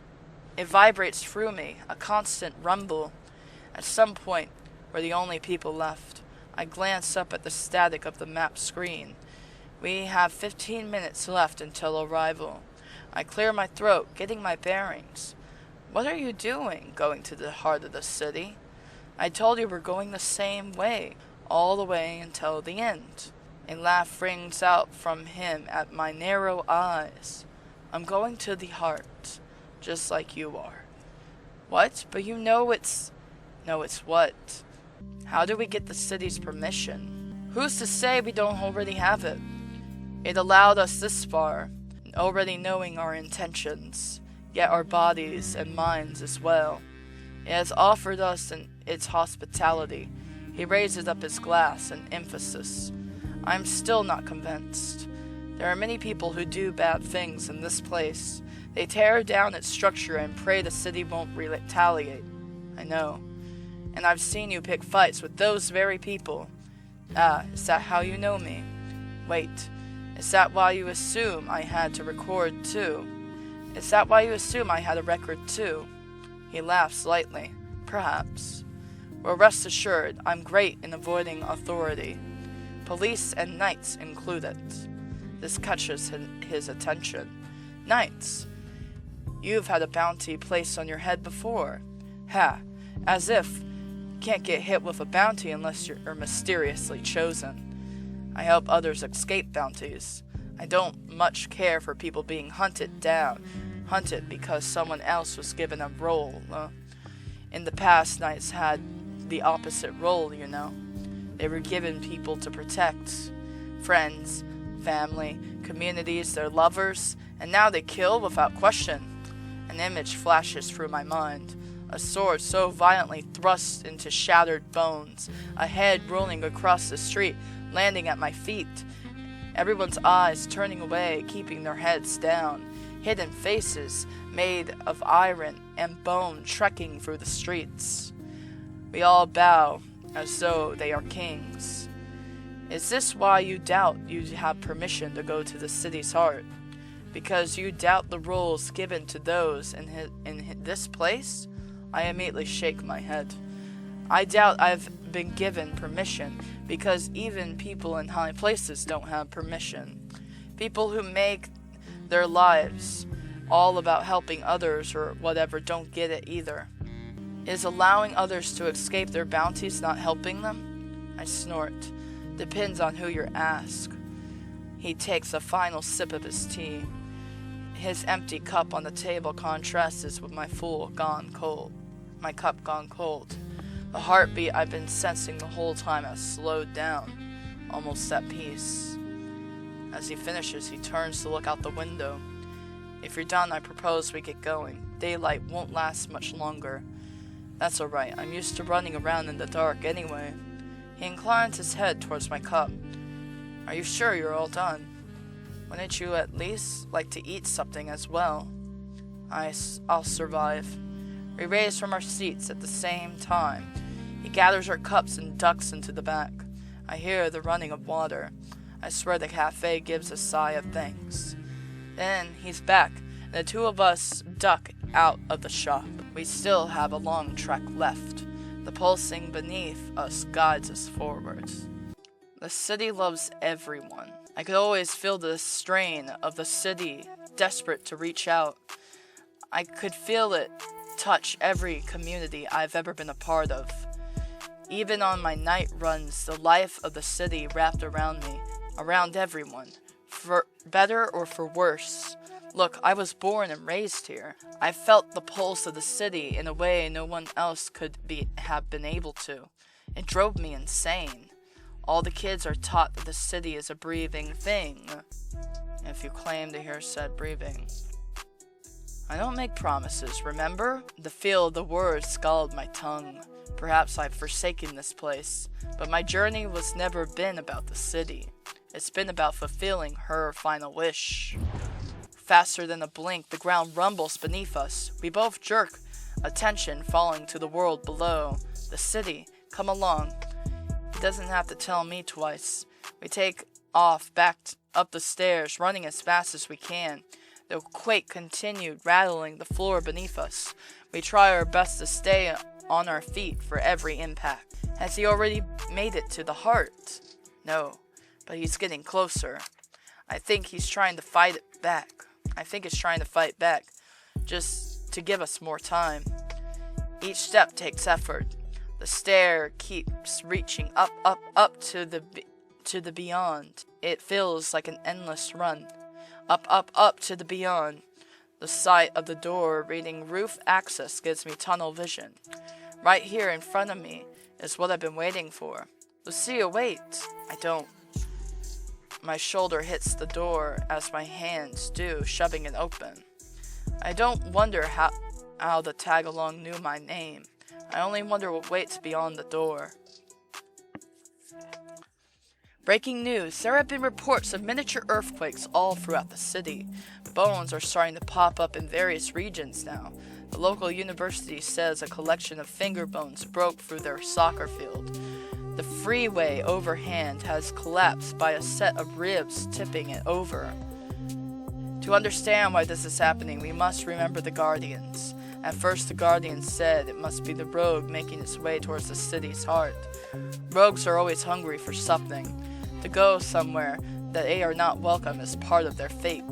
It vibrates through me, a constant rumble. At some point, we're the only people left. I glance up at the static of the map screen. We have 15 minutes left until arrival. I clear my throat, getting my bearings. What are you doing, going to the heart of the city? I told you we're going the same way, all the way until the end. A laugh rings out from him at my narrow eyes. I'm going to the heart, just like you are. What? But you know it's... No, it's what? How do we get the city's permission? Who's to say we don't already have it? It allowed us this far, already knowing our intentions, yet our bodies and minds as well. It has offered us its hospitality. He raises up his glass in emphasis. I am still not convinced. There are many people who do bad things in this place. They tear down its structure and pray the city won't retaliate. I know. And I've seen you pick fights with those very people. Ah, is that how you know me? Wait, is that why you assume I had to record too? Is that why you assume I had a record too? He laughs lightly. Perhaps. Well, rest assured, I'm great in avoiding authority. Police and knights included. This catches his attention. Knights. You've had a bounty placed on your head before. Ha, as if. Can't get hit with a bounty unless you're mysteriously chosen. I help others escape bounties. I don't much care for people being hunted down. Hunted because someone else was given a role. In the past, knights had the opposite role, you know. They were given people to protect. Friends, family, communities, their lovers, and now they kill without question. An image flashes through my mind. A sword so violently thrust into shattered bones, a head rolling across the street, landing at my feet. Everyone's eyes turning away, keeping their heads down. Hidden faces made of iron and bone trekking through the streets. We all bow as though they are kings. Is this why you doubt you have permission to go to the city's heart? Because you doubt the rules given to those in this place? I immediately shake my head. I doubt I've been given permission, because even people in high places don't have permission. People who make their lives all about helping others or whatever don't get it either. Is allowing others to escape their bounties not helping them? I snort. Depends on who you're asked. He takes a final sip of his tea. His empty cup on the table contrasts with my my cup gone cold. The heartbeat I've been sensing the whole time has slowed down, almost at peace. As he finishes, he turns to look out the window. If you're done, I propose we get going. Daylight won't last much longer. That's alright, I'm used to running around in the dark anyway. He inclines his head towards my cup. Are you sure you're all done? Wouldn't you at least like to eat something as well? I'll survive. We raise from our seats at the same time. He gathers our cups and ducks into the back. I hear the running of water. I swear the cafe gives a sigh of thanks. Then he's back, and the two of us duck out of the shop. We still have a long trek left. The pulsing beneath us guides us forwards. The city loves everyone. I could always feel the strain of the city, desperate to reach out. I could feel it touch every community I've ever been a part of. Even on my night runs, the life of the city wrapped around me, around everyone, for better or for worse. Look, I was born and raised here. I felt the pulse of the city in a way no one else could have been able to. It drove me insane. All the kids are taught that the city is a breathing thing, if you claim to hear said breathing. I don't make promises, remember? The feel of the words scalded my tongue. Perhaps I've forsaken this place, but my journey was never been about the city. It's been about fulfilling her final wish. Faster than a blink, the ground rumbles beneath us. We both jerk, attention falling to the world below. The city, come along. He doesn't have to tell me twice. We take off back up the stairs, running as fast as we can. The quake continued, rattling the floor beneath us. We try our best to stay on our feet for every impact. Has he already made it to the heart? No, but he's getting closer. I think he's trying to fight it back. I think he's trying to fight back, just to give us more time. Each step takes effort. The stair keeps reaching up to the beyond. It feels like an endless run. Up to the beyond. The sight of the door reading roof access gives me tunnel vision. Right here in front of me is what I've been waiting for. Lucia, wait. I don't. My shoulder hits the door as my hands do, shoving it open. I don't wonder how the tag-along knew my name. I only wonder what waits beyond the door. Breaking news. There have been reports of miniature earthquakes all throughout the city. Bones are starting to pop up in various regions now. The local university says a collection of finger bones broke through their soccer field. The freeway overhand has collapsed by a set of ribs tipping it over. To understand why this is happening, we must remember the Guardians. At first, the Guardians said it must be the rogue making its way towards the city's heart. Rogues are always hungry for something. To go somewhere that they are not welcome is part of their fate.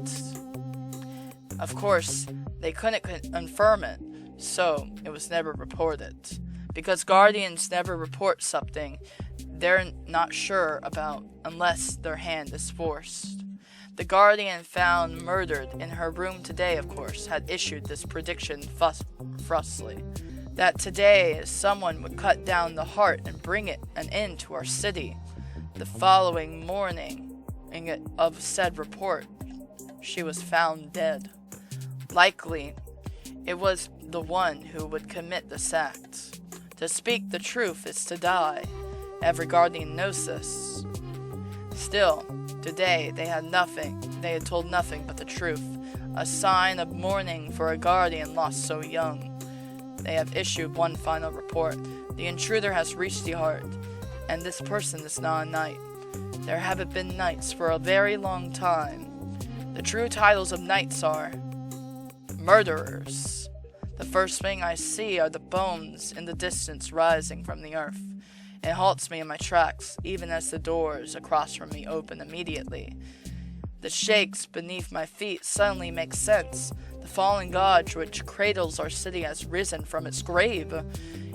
Of course, they couldn't confirm it, so it was never reported. Because Guardians never report something they're not sure about unless their hand is forced. The Guardian found murdered in her room today, of course, had issued this prediction thusly. That today someone would cut down the heart and bring it an end to our city. The following morning of said report, she was found dead. Likely, it was the one who would commit this act. To speak the truth is to die. Every Guardian knows this. Still, today they had told nothing but the truth, a sign of mourning for a Guardian lost so young. They have issued one final report. The intruder has reached the heart, and this person is not a knight. There haven't been knights for a very long time. The true titles of knights are murderers. The first thing I see are the bones in the distance rising from the earth. It halts me in my tracks, even as the doors across from me open immediately. The shakes beneath my feet suddenly make sense. The fallen god which cradles our city has risen from its grave.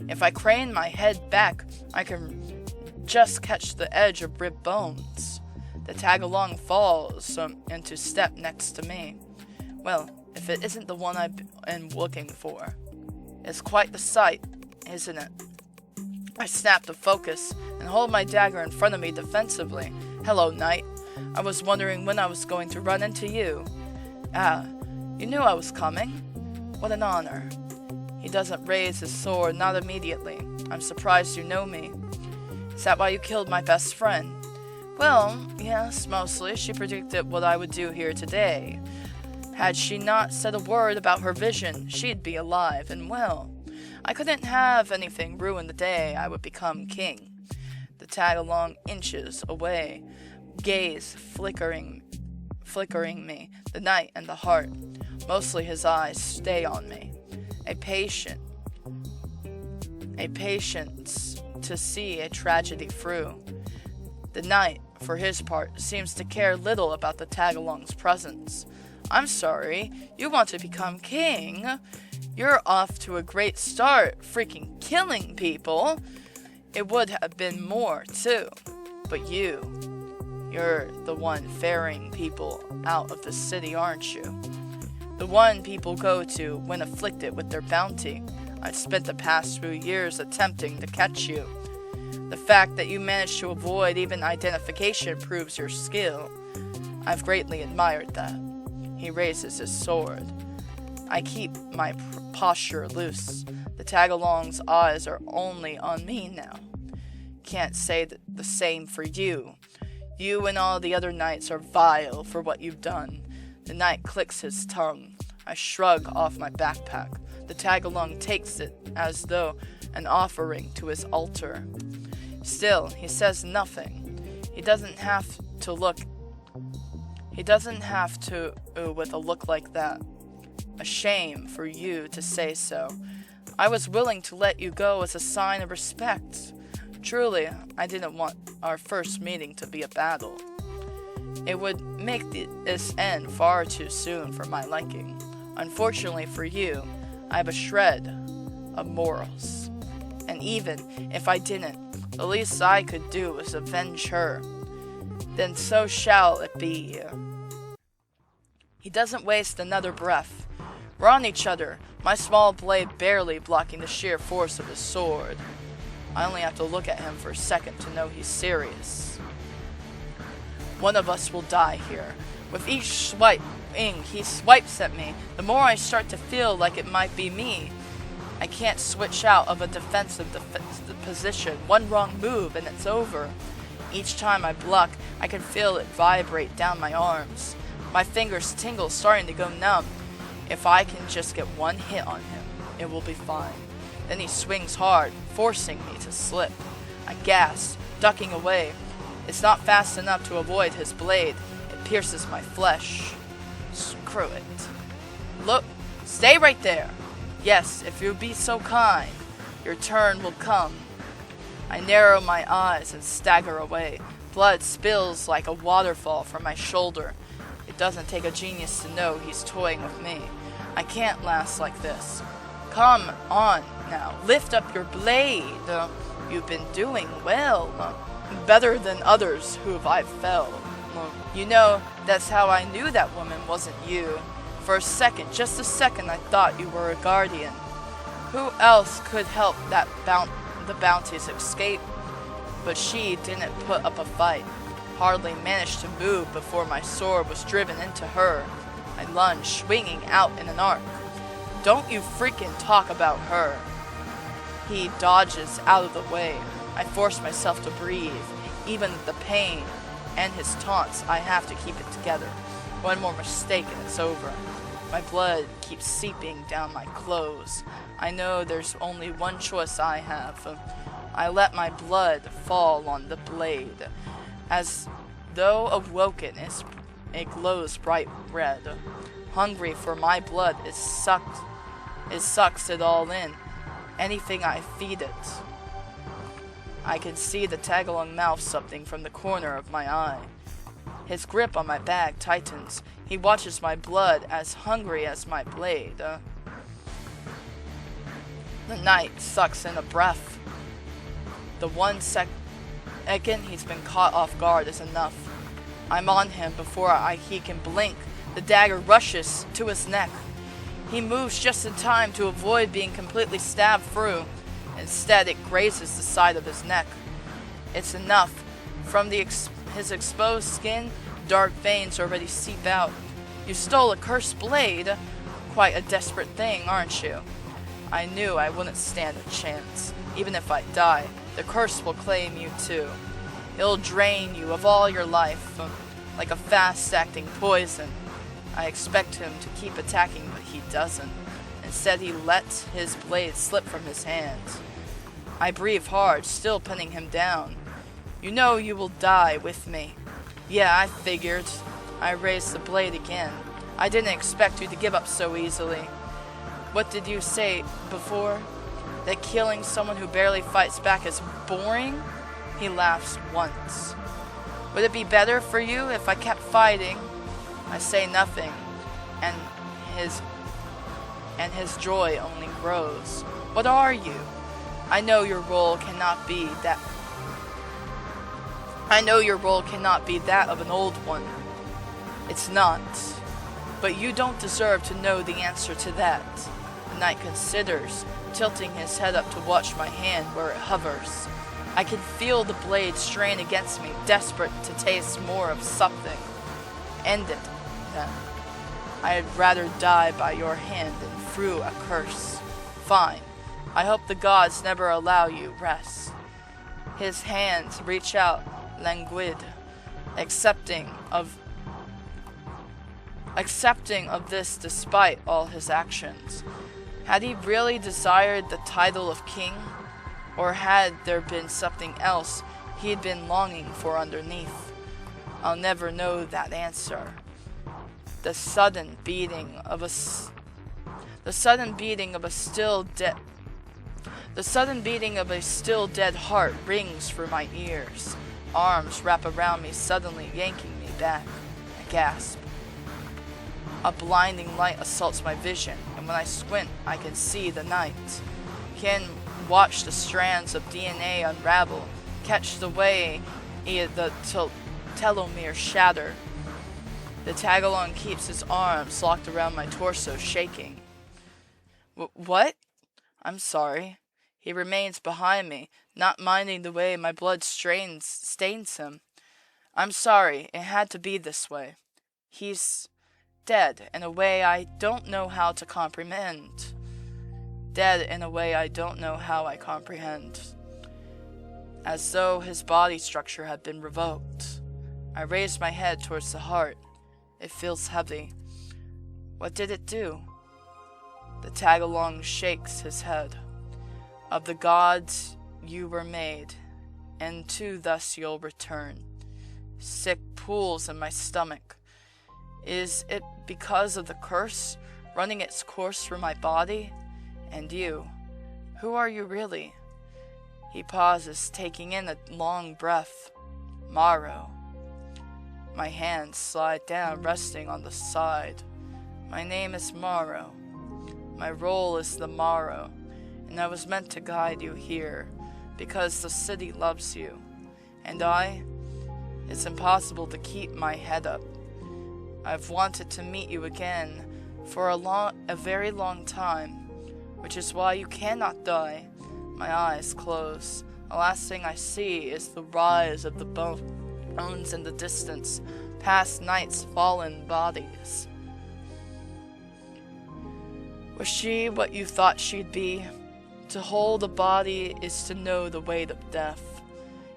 If I crane my head back, I can just catch the edge of ribbed bones. The tag-along falls into step next to me. Well, if it isn't the one I've been looking for. It's quite the sight, isn't it? I snap to focus and hold my dagger in front of me defensively. Hello, knight. I was wondering when I was going to run into you. Ah, you knew I was coming? What an honor. He doesn't raise his sword, not immediately. I'm surprised you know me. Is that why you killed my best friend? Well, yes, mostly. She predicted what I would do here today. Had she not said a word about her vision, she'd be alive and well. I couldn't have anything ruin the day I would become king. The tag-along inches away, gaze flickering me, the night and the heart. Mostly his eyes stay on me. A patience to see a tragedy through. The knight, for his part, seems to care little about the tag-along's presence. I'm sorry, you want to become king? You're off to a great start, freaking killing people. It would have been more, too. But you're the one ferrying people out of the city, aren't you? The one people go to when afflicted with their bounty. I've spent the past few years attempting to catch you. The fact that you managed to avoid even identification proves your skill. I've greatly admired that. He raises his sword. I keep my posture loose. The tag-along's eyes are only on me now. Can't say the same for you. You and all the other knights are vile for what you've done. The knight clicks his tongue. I shrug off my backpack. The tag-along takes it as though an offering to his altar. Still, he says nothing. He doesn't have to with a look like that. A shame for you to say so. I was willing to let you go as a sign of respect. Truly, I didn't want our first meeting to be a battle. It would make this end far too soon for my liking. Unfortunately for you, I have a shred of morals. And even if I didn't, the least I could do was avenge her. Then so shall it be. He doesn't waste another breath. We're on each other, my small blade barely blocking the sheer force of his sword. I only have to look at him for a second to know he's serious. One of us will die here. With each swiping he swipes at me, the more I start to feel like it might be me. I can't switch out of a defensive position. One wrong move and it's over. Each time I block, I can feel it vibrate down my arms. My fingers tingle, starting to go numb. If I can just get one hit on him, it will be fine. Then he swings hard, forcing me to slip. I gasp, ducking away. It's not fast enough to avoid his blade. It pierces my flesh. Screw it. Look, stay right there. Yes, if you'll be so kind, your turn will come. I narrow my eyes and stagger away. Blood spills like a waterfall from my shoulder. It doesn't take a genius to know he's toying with me. I can't last like this. Come on now, lift up your blade. You've been doing well. Better than others who I've felled. You know, that's how I knew that woman wasn't you. For a second, just a second, I thought you were a guardian. Who else could help the bounty's escape? But she didn't put up a fight. Hardly managed to move before my sword was driven into her. I lunged, swinging out in an arc. Don't you freaking talk about her. He dodges out of the way. I force myself to breathe. Even with the pain and his taunts, I have to keep it together. One more mistake and it's over. My blood keeps seeping down my clothes. I know there's only one choice I have. I let my blood fall on the blade. As though awoken, it glows bright red. Hungry for my blood, it sucks it all in. Anything I feed it. I can see the tag-along mouth something from the corner of my eye. His grip on my bag tightens. He watches my blood as hungry as my blade. The knight sucks in a breath. The 1 second he's been caught off guard is enough. I'm on him before he can blink. The dagger rushes to his neck. He moves just in time to avoid being completely stabbed through. Instead, it grazes the side of his neck. It's enough. From his exposed skin, dark veins already seep out. You stole a cursed blade. Quite a desperate thing, aren't you? I knew I wouldn't stand a chance. Even if I die, the curse will claim you too. It'll drain you of all your life, like a fast-acting poison. I expect him to keep attacking, but he doesn't. Instead, he lets his blade slip from his hands. I breathe hard, still pinning him down. You know you will die with me. Yeah, I figured. I raised the blade again. I didn't expect you to give up so easily. What did you say before? That killing someone who barely fights back is boring? He laughs once. Would it be better for you if I kept fighting? I say nothing, and his joy only grows. What are you? I know your role cannot be that of an old one. It's not. But you don't deserve to know the answer to that. The knight considers, tilting his head up to watch my hand where it hovers. I can feel the blade strain against me, desperate to taste more of something. End it, then. I'd rather die by your hand than through a curse. Fine. I hope the gods never allow you rest. His hands reach out, languid, accepting of this despite all his actions. Had he really desired the title of king? Or had there been something else he had been longing for underneath? I'll never know that answer. The sudden beating of a still dead heart rings through my ears. Arms wrap around me, suddenly yanking me back. I gasp. A blinding light assaults my vision, and when I squint, I can see the night. Can watch the strands of DNA unravel, catch the way the telomere shatter. The tagalong keeps his arms locked around my torso, shaking. What? I'm sorry. He remains behind me, not minding the way my blood stains him. I'm sorry, it had to be this way. He's dead in a way I don't know how to comprehend. Dead in a way I don't know how I comprehend. As though his body structure had been revoked. I raised my head towards the heart. It feels heavy. What did it do? The tagalong shakes his head. Of the gods you were made, and to thus you'll return. Sick pools in my stomach. Is it because of the curse running its course through my body? And you, who are you really? He pauses, taking in a long breath. Marrow. My hands slide down, resting on the side. My name is Marrow. My role is the Marrow, and I was meant to guide you here, because the city loves you. And it's impossible to keep my head up. I've wanted to meet you again for a very long time, which is why you cannot die. My eyes close. The last thing I see is the rise of the bones in the distance, past night's fallen bodies. Was she what you thought she'd be? To hold a body is to know the weight of death.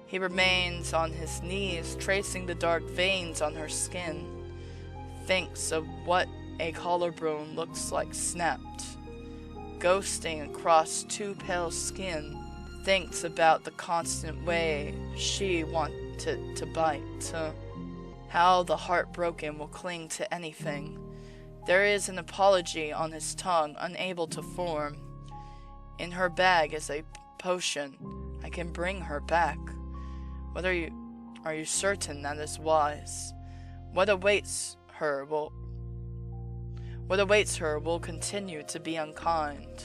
He remains on his knees, tracing the dark veins on her skin. Thinks of what a collarbone looks like snapped, ghosting across too pale skin. Thinks about the constant way she wanted to bite, how the heartbroken will cling to anything. There is an apology on his tongue, unable to form. In her bag is a potion. I can bring her back. Are you certain that is wise? What awaits her will continue to be unkind.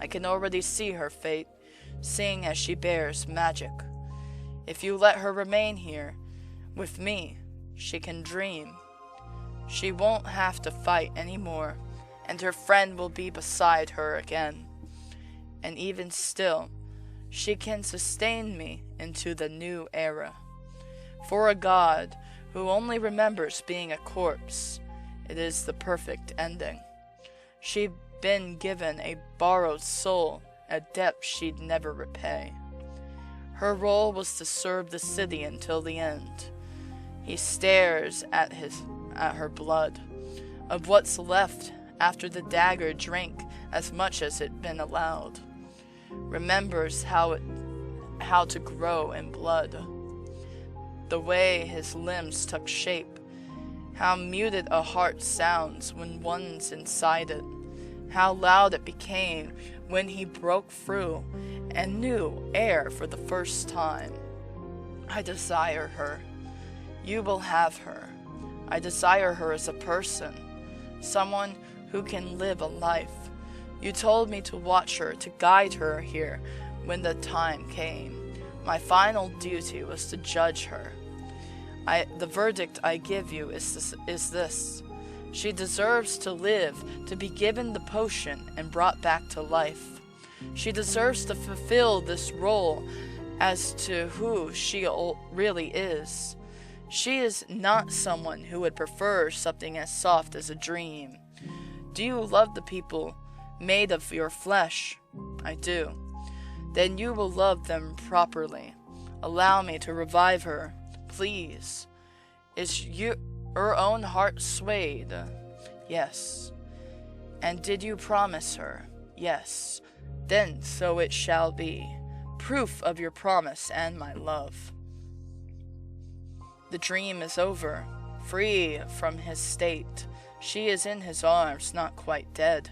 I can already see her fate, seeing as she bears magic. If you let her remain here, with me, she can dream. She won't have to fight anymore, and her friend will be beside her again. And even still, she can sustain me into the new era. For a god who only remembers being a corpse, it is the perfect ending. She'd been given a borrowed soul, a debt she'd never repay. Her role was to serve the city until the end. He stares at her blood, of what's left after the dagger drank as much as it'd been allowed. Remembers how to grow in blood. The way his limbs took shape. How muted a heart sounds when one's inside it. How loud it became when he broke through and knew air for the first time. I desire her. You will have her. I desire her as a person. Someone who can live a life. You told me to watch her, to guide her here when the time came. My final duty was to judge her. The verdict I give you is this. She deserves to live, to be given the potion and brought back to life. She deserves to fulfill this role as to who she really is. She is not someone who would prefer something as soft as a dream. Do you love the people made of your flesh? I do. Then you will love them properly. Allow me to revive her, please. Is your own heart swayed? Yes. And did you promise her? Yes. Then so it shall be. Proof of your promise and my love. The dream is over. Free from his state. She is in his arms, not quite dead.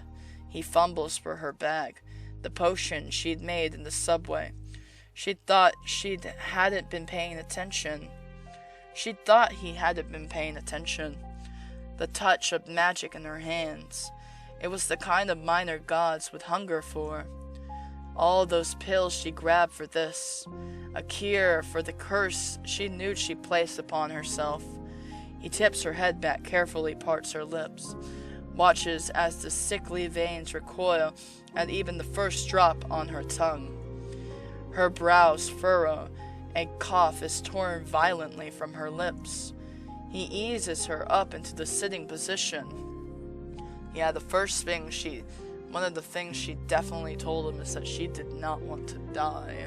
He fumbles for her bag, the potion she'd made in the subway. She thought she hadn't been paying attention. She thought he hadn't been paying attention. The touch of magic in her hands. It was the kind of minor gods would hunger for. All those pills she grabbed for this. A cure for the curse she knew she placed upon herself. He tips her head back, carefully parts her lips. Watches as the sickly veins recoil at even the first drop on her tongue. Her brows furrow. A cough is torn violently from her lips. He eases her up into the sitting position. Yeah, one of the things she definitely told him is that she did not want to die.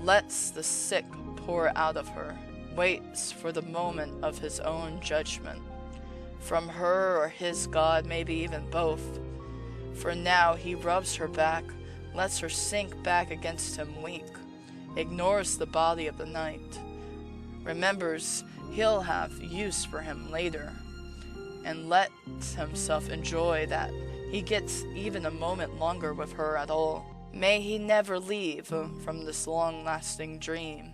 Lets the sick pour out of her. Waits for the moment of his own judgment. From her or his god, maybe even both. For now he rubs her back, lets her sink back against him weak, ignores the body of the night, remembers he'll have use for him later, and lets himself enjoy that he gets even a moment longer with her at all. May he never leave from this long-lasting dream.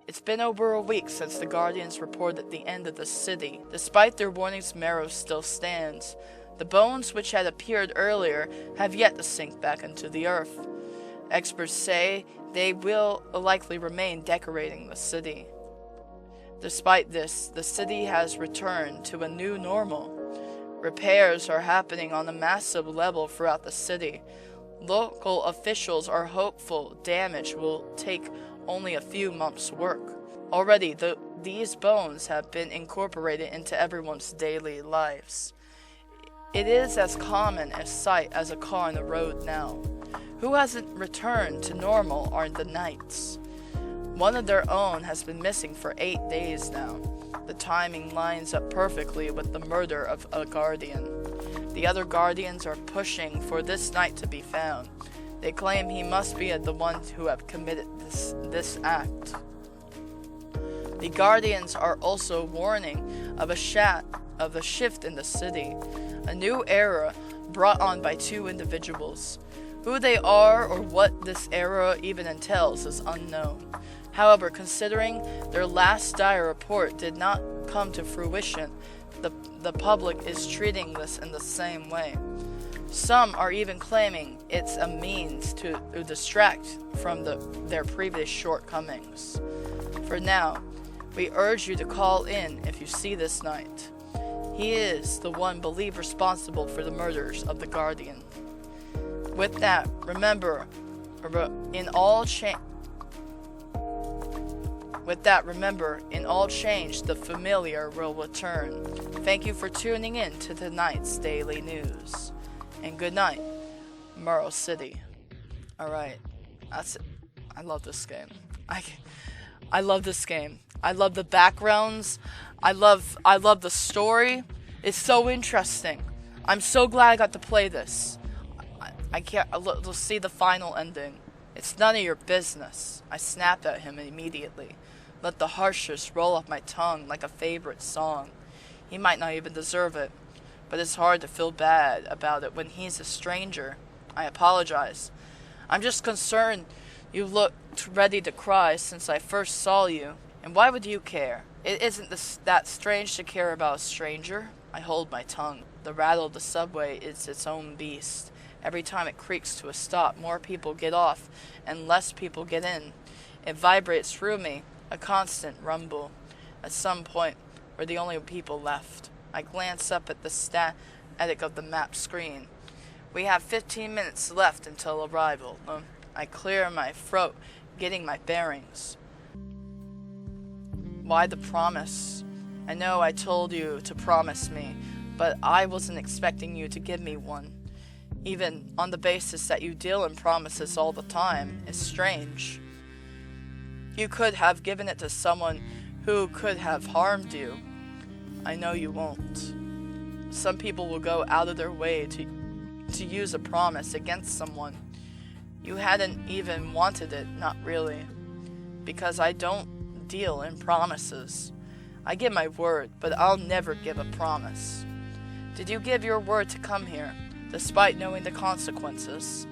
It's been over a week since the Guardians reported the end of the city. Despite their warnings, Marrow still stands. The bones which had appeared earlier have yet to sink back into the earth. Experts say they will likely remain decorating the city. Despite this, the city has returned to a new normal. Repairs are happening on a massive level throughout the city. Local officials are hopeful damage will take only a few months' work. Already, these bones have been incorporated into everyone's daily lives. It is as common a sight as a car on the road now. Who hasn't returned to normal are the knights. One of their own has been missing for 8 days now. The timing lines up perfectly with the murder of a guardian. The other guardians are pushing for this knight to be found. They claim he must be the ones who have committed this act. The guardians are also warning of a shift in the city, a new era brought on by 2 individuals. Who they are or what this era even entails is unknown. However, considering their last dire report did not come to fruition, the public is treating this in the same way. Some are even claiming it's a means to distract from their previous shortcomings. For now, we urge you to call in if you see this knight. He is the one believed responsible for the murders of the Guardian. With that, remember, in all change, the familiar will return. Thank you for tuning in to tonight's Daily News. And good night, Marrow City. Alright, that's it. I love this game. I love this game. I love the backgrounds. I love the story. It's so interesting. I'm so glad I got to play this. I can't. Let's see the final ending. It's none of your business. I snapped at him immediately. Let the harshness roll off my tongue like a favorite song. He might not even deserve it, but it's hard to feel bad about it when he's a stranger. I apologize. I'm just concerned you looked ready to cry since I first saw you. And why would you care? It isn't that strange to care about a stranger. I hold my tongue. The rattle of the subway is its own beast. Every time it creaks to a stop, more people get off and less people get in. It vibrates through me, a constant rumble. At some point, we're the only people left. I glance up at the static of the map screen. We have 15 minutes left until arrival. I clear my throat, getting my bearings. Why the promise? I know I told you to promise me, but I wasn't expecting you to give me one. Even on the basis that you deal in promises all the time is strange. You could have given it to someone who could have harmed you. I know you won't. Some people will go out of their way to use a promise against someone. You hadn't even wanted it, not really. Because I don't deal in promises. I give my word, but I'll never give a promise. Did you give your word to come here, despite knowing the consequences?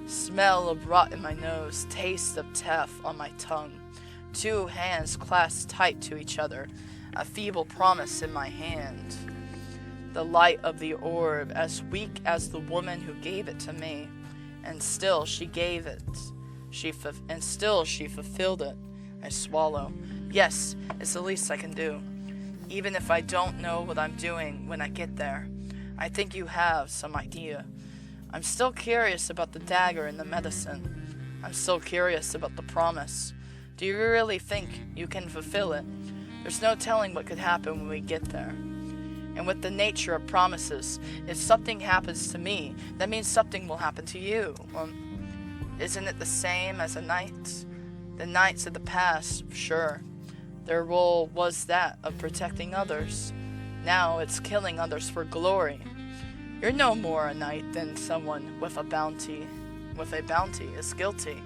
Smell of rot in my nose, taste of teff on my tongue. 2 hands clasped tight to each other, a feeble promise in my hand. The light of the orb, as weak as the woman who gave it to me, and still she gave it. And still she fulfilled it. I swallow. Yes, it's the least I can do. Even if I don't know what I'm doing when I get there, I think you have some idea. I'm still curious about the dagger and the medicine. I'm still curious about the promise. Do you really think you can fulfill it? There's no telling what could happen when we get there. And with the nature of promises, if something happens to me, that means something will happen to you. Isn't it the same as a knight? The knights of the past, sure. Their role was that of protecting others. Now it's killing others for glory. You're no more a knight than someone with a bounty is guilty.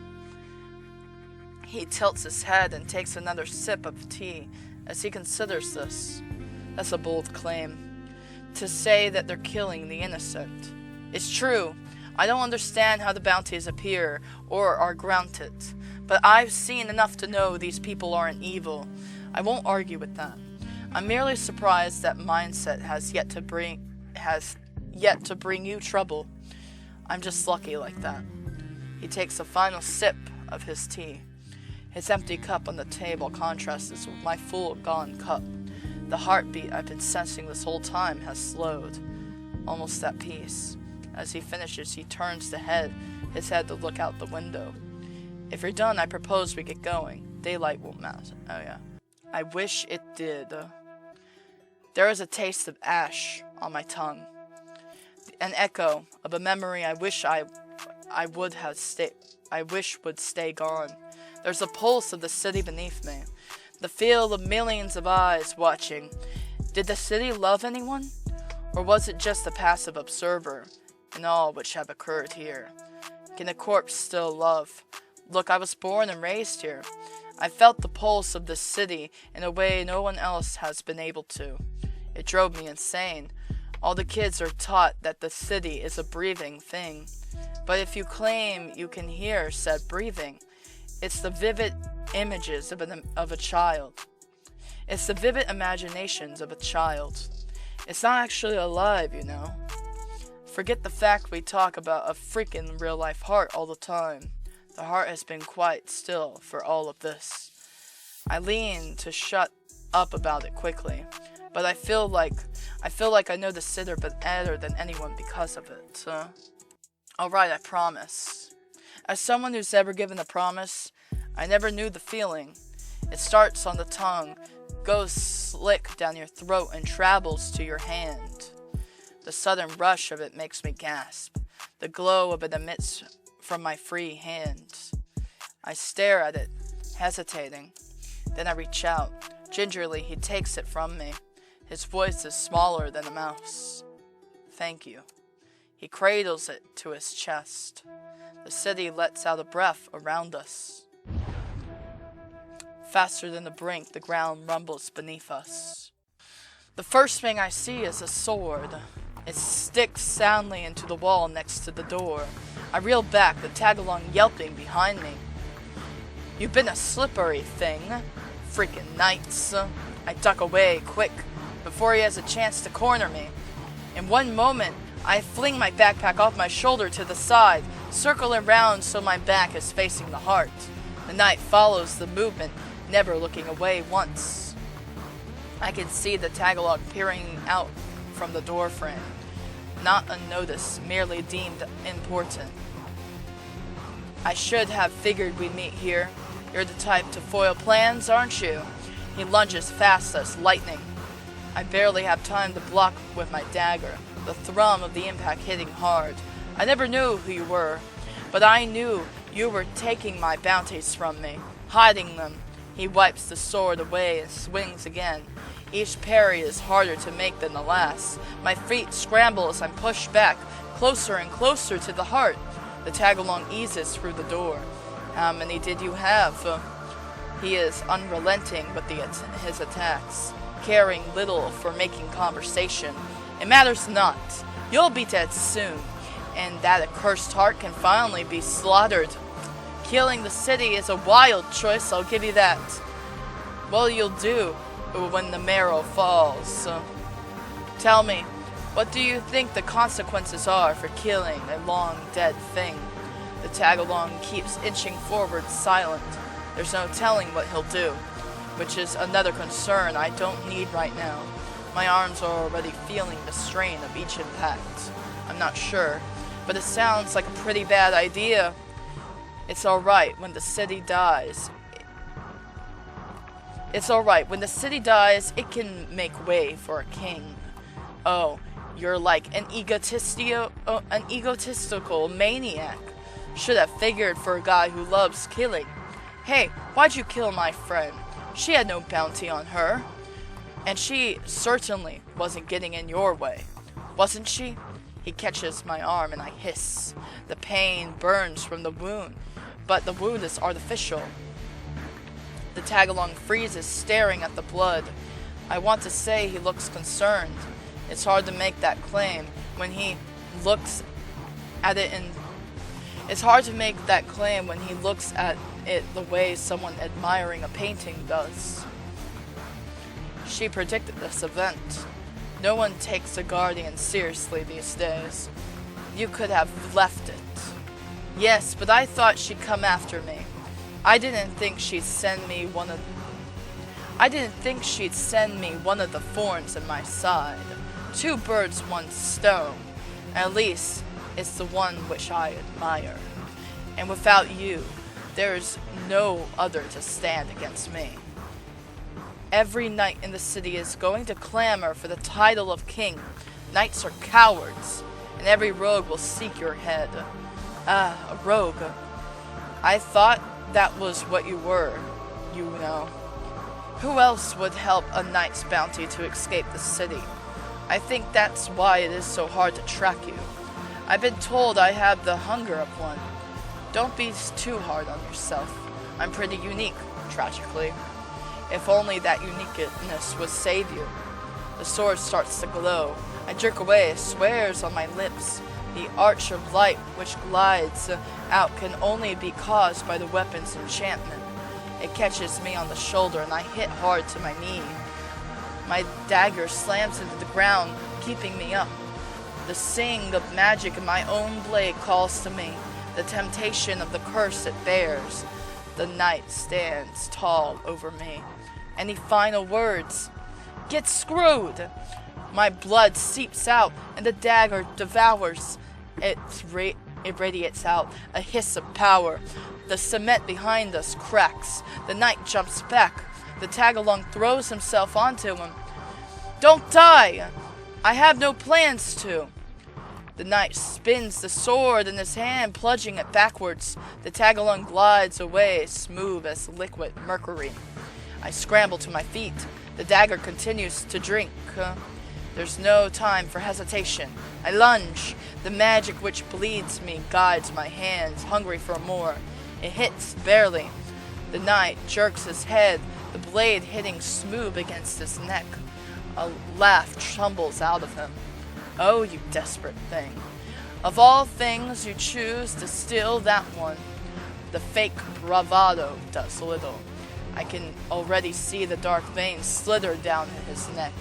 He tilts his head and takes another sip of tea as he considers this. That's a bold claim. To say that they're killing the innocent. It's true. I don't understand how the bounties appear or are granted, but I've seen enough to know these people aren't evil. I won't argue with that. I'm merely surprised that mindset has yet to bring you trouble. I'm just lucky like that. He takes a final sip of his tea. His empty cup on the table contrasts with my full gone cup. The heartbeat I've been sensing this whole time has slowed, almost at peace. As he finishes, he turns his head to look out the window. If you're done, I propose we get going. Daylight won't matter. Oh yeah. I wish it did. There is a taste of ash on my tongue. An echo of a memory I wish would stay gone. There's a pulse of the city beneath me. The feel of millions of eyes watching. Did the city love anyone? Or was it just a passive observer in all which have occurred here? Can a corpse still love? Look, I was born and raised here. I felt the pulse of this city in a way no one else has been able to. It drove me insane. All the kids are taught that the city is a breathing thing. But if you claim you can hear said breathing, it's the vivid images of a child. It's the vivid imaginations of a child. It's not actually alive, you know. Forget the fact we talk about a freaking real-life heart all the time. The heart has been quite still for all of this. I lean to shut up about it quickly, but I feel like I know the sitter better than anyone because of it. Alright, I promise. As someone who's ever given a promise, I never knew the feeling. It starts on the tongue, goes slick down your throat, and travels to your hand. The sudden rush of it makes me gasp. The glow of it emits from my free hand. I stare at it, hesitating. Then I reach out. Gingerly, he takes it from me. His voice is smaller than a mouse. Thank you. He cradles it to his chest. The city lets out a breath around us. Faster than the brink, the ground rumbles beneath us. The first thing I see is a sword. It sticks soundly into the wall next to the door. I reel back, the tag-along yelping behind me. You've been a slippery thing. Freaking knights. I duck away, quick, before he has a chance to corner me. In one moment, I fling my backpack off my shoulder to the side, circling around so my back is facing the heart. The knight follows the movement, never looking away once. I can see the tagalog peering out from the door frame. Not unnoticed, merely deemed important. I should have figured we'd meet here. You're the type to foil plans, aren't you? He lunges fast as lightning. I barely have time to block with my dagger, the thrum of the impact hitting hard. I never knew who you were, but I knew you were taking my bounties from me, hiding them. He wipes the sword away and swings again. Each parry is harder to make than the last. My feet scramble as I'm pushed back, closer and closer to the heart. The tagalong eases through the door. How many did you have? He is unrelenting with his attacks, caring little for making conversation. It matters not. You'll be dead soon. and that accursed heart can finally be slaughtered. Killing the city is a wild choice, I'll give you that. What you'll do when the Marrow falls. Tell me, what do you think the consequences are for killing a long dead thing? The tag-along keeps inching forward silent. There's no telling what he'll do, which is another concern I don't need right now. My arms are already feeling the strain of each impact. I'm not sure, but it sounds like a pretty bad idea. It's alright when the city dies. It's alright, when the city dies, it can make way for a king. Oh, you're like an egotistical maniac. Should have figured for a guy who loves killing. Hey, why'd you kill my friend? She had no bounty on her. And she certainly wasn't getting in your way, wasn't she? He catches my arm and I hiss. The pain burns from the wound, but the wound is artificial. The tag-along freezes, staring at the blood. I want to say he looks concerned. It's hard to make that claim when he looks at it It's hard to make that claim when he looks at it the way someone admiring a painting does. She predicted this event. No one takes a guardian seriously these days. You could have left it. Yes, but I thought she'd come after me. I didn't think she'd send me one of the thorns in my side. 2 birds, 1 stone. At least, it's the one which I admire. And without you, there's no other to stand against me. Every knight in the city is going to clamor for the title of king. Knights are cowards, and every rogue will seek your head. A rogue. I thought that was what you were, you know. Who else would help a knight's bounty to escape the city? I think that's why it is so hard to track you. I've been told I have the hunger of one. Don't be too hard on yourself. I'm pretty unique, tragically. If only that uniqueness would save you. The sword starts to glow. I jerk away, swears on my lips. The arch of light which glides out can only be caused by the weapon's enchantment. It catches me on the shoulder and I hit hard to my knee. My dagger slams into the ground, keeping me up. The sing of magic in my own blade calls to me. The temptation of the curse it bears. The night stands tall over me. Any final words? Get screwed! My blood seeps out, and the dagger devours. It radiates out, a hiss of power. The cement behind us cracks. The knight jumps back. The tag-along throws himself onto him. Don't die! I have no plans to. The knight spins the sword in his hand, plunging it backwards. The tag-along glides away, smooth as liquid mercury. I scramble to my feet. The dagger continues to drink. There's no time for hesitation. I lunge. The magic which bleeds me guides my hands, hungry for more. It hits barely. The knight jerks his head, the blade hitting smooth against his neck. A laugh trembles out of him. Oh, you desperate thing. Of all things, you choose to steal that one. The fake bravado does little. I can already see the dark veins slither down his neck.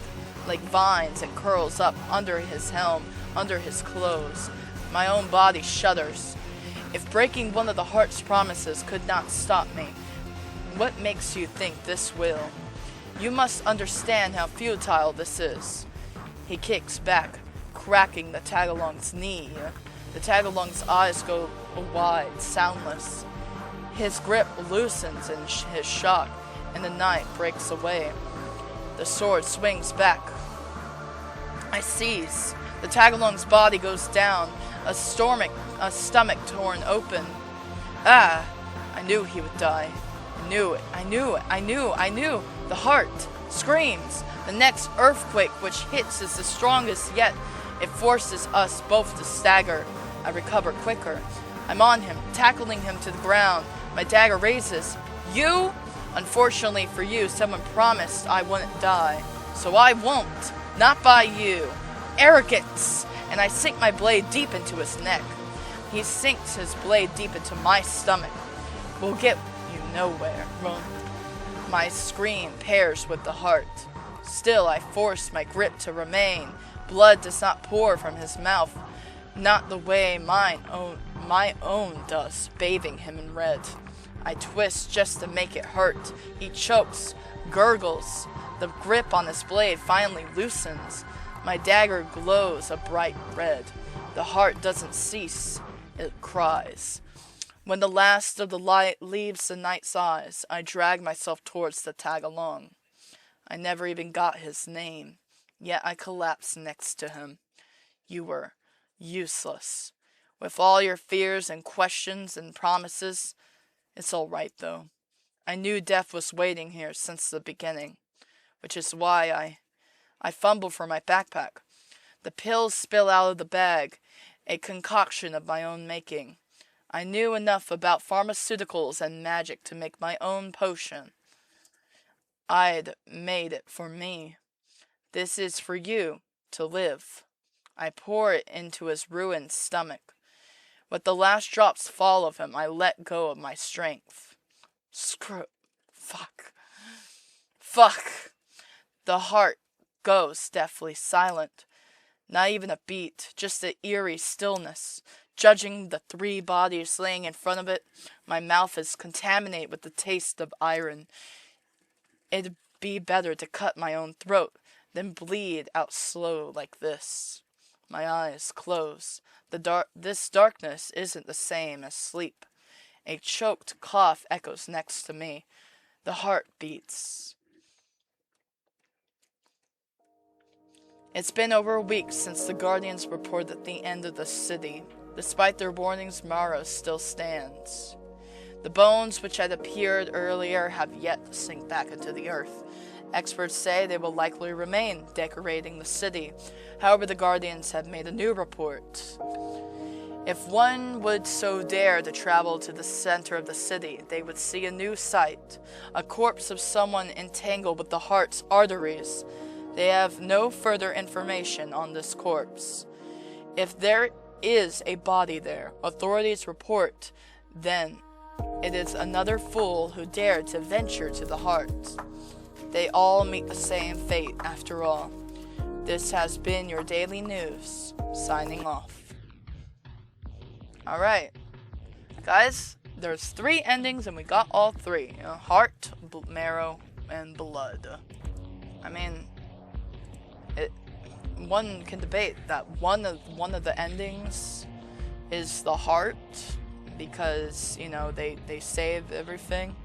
Like vines, it curls up under his helm, under his clothes. My own body shudders. If breaking one of the heart's promises could not stop me, what makes you think this will? You must understand how futile this is. He kicks back, cracking the tag-along's knee. The tag-along's eyes go wide, soundless. His grip loosens in his shock, and the knight breaks away. The sword swings back. I seize. The tag-along's body goes down, a stomach torn open. Ah! I knew he would die. I knew it. I knew it. I knew. The heart screams. The next earthquake which hits is the strongest yet. It forces us both to stagger. I recover quicker. I'm on him, tackling him to the ground. My dagger raises. You? Unfortunately for you, someone promised I wouldn't die. So I won't. Not by you. Arrogance! and I sink my blade deep into his neck. He sinks his blade deep into my stomach. We'll get you nowhere. My scream pairs with the heart. Still, I force my grip to remain. Blood does not pour from his mouth, not the way my own does, bathing him in red. I twist just to make it hurt. He chokes, gurgles. The grip on his blade finally loosens. My dagger glows a bright red. The heart doesn't cease. It cries. When the last of the light leaves the night's eyes, I drag myself towards the tag-along. I never even got his name, yet I collapse next to him. You were useless. With all your fears and questions and promises, it's all right, though. I knew death was waiting here since the beginning, which is why I fumble for my backpack. The pills spill out of the bag, a concoction of my own making. I knew enough about pharmaceuticals and magic to make my own potion. I'd made it for me. This is for you to live. I pour it into his ruined stomach. With the last drops fall of him, I let go of my strength. Fuck. The heart goes deathly silent. Not even a beat, just an eerie stillness. Judging the 3 bodies laying in front of it, my mouth is contaminated with the taste of iron. It'd be better to cut my own throat than bleed out slow like this. My eyes close. This darkness isn't the same as sleep. A choked cough echoes next to me. The heart beats. It's been over a week since the Guardians reported the end of the city. Despite their warnings, Marrow still stands. The bones which had appeared earlier have yet to sink back into the earth. Experts say they will likely remain, decorating the city. However, the Guardians have made a new report. If one would so dare to travel to the center of the city, they would see a new sight, a corpse of someone entangled with the heart's arteries. They have no further information on this corpse. If there is a body there, authorities report, then it is another fool who dared to venture to the heart. They all meet the same fate after all. This has been your daily news, signing off. Alright, guys, there's 3 endings and we got all 3. Heart, marrow, and blood. I mean, one can debate that one of the endings is the heart, because, they save everything.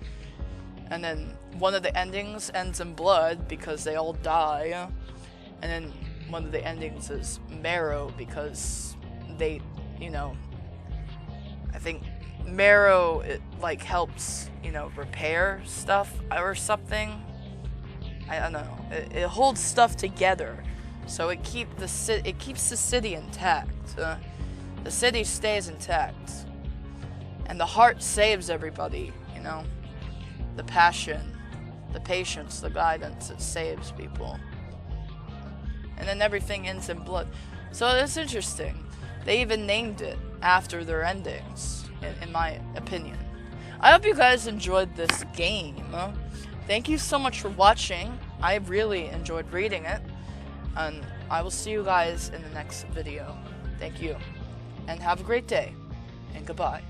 And then one of the endings ends in blood because they all die. And then one of the endings is marrow because they, I think marrow, it helps, repair stuff or something. I don't know. It holds stuff together. So it keeps the city intact. The city stays intact. And the heart saves everybody, The passion, the patience, the guidance, it saves people. And then everything ends in blood. So it's interesting. They even named it after their endings, in my opinion. I hope you guys enjoyed this game. Thank you so much for watching. I really enjoyed reading it. And I will see you guys in the next video. Thank you. And have a great day. And goodbye.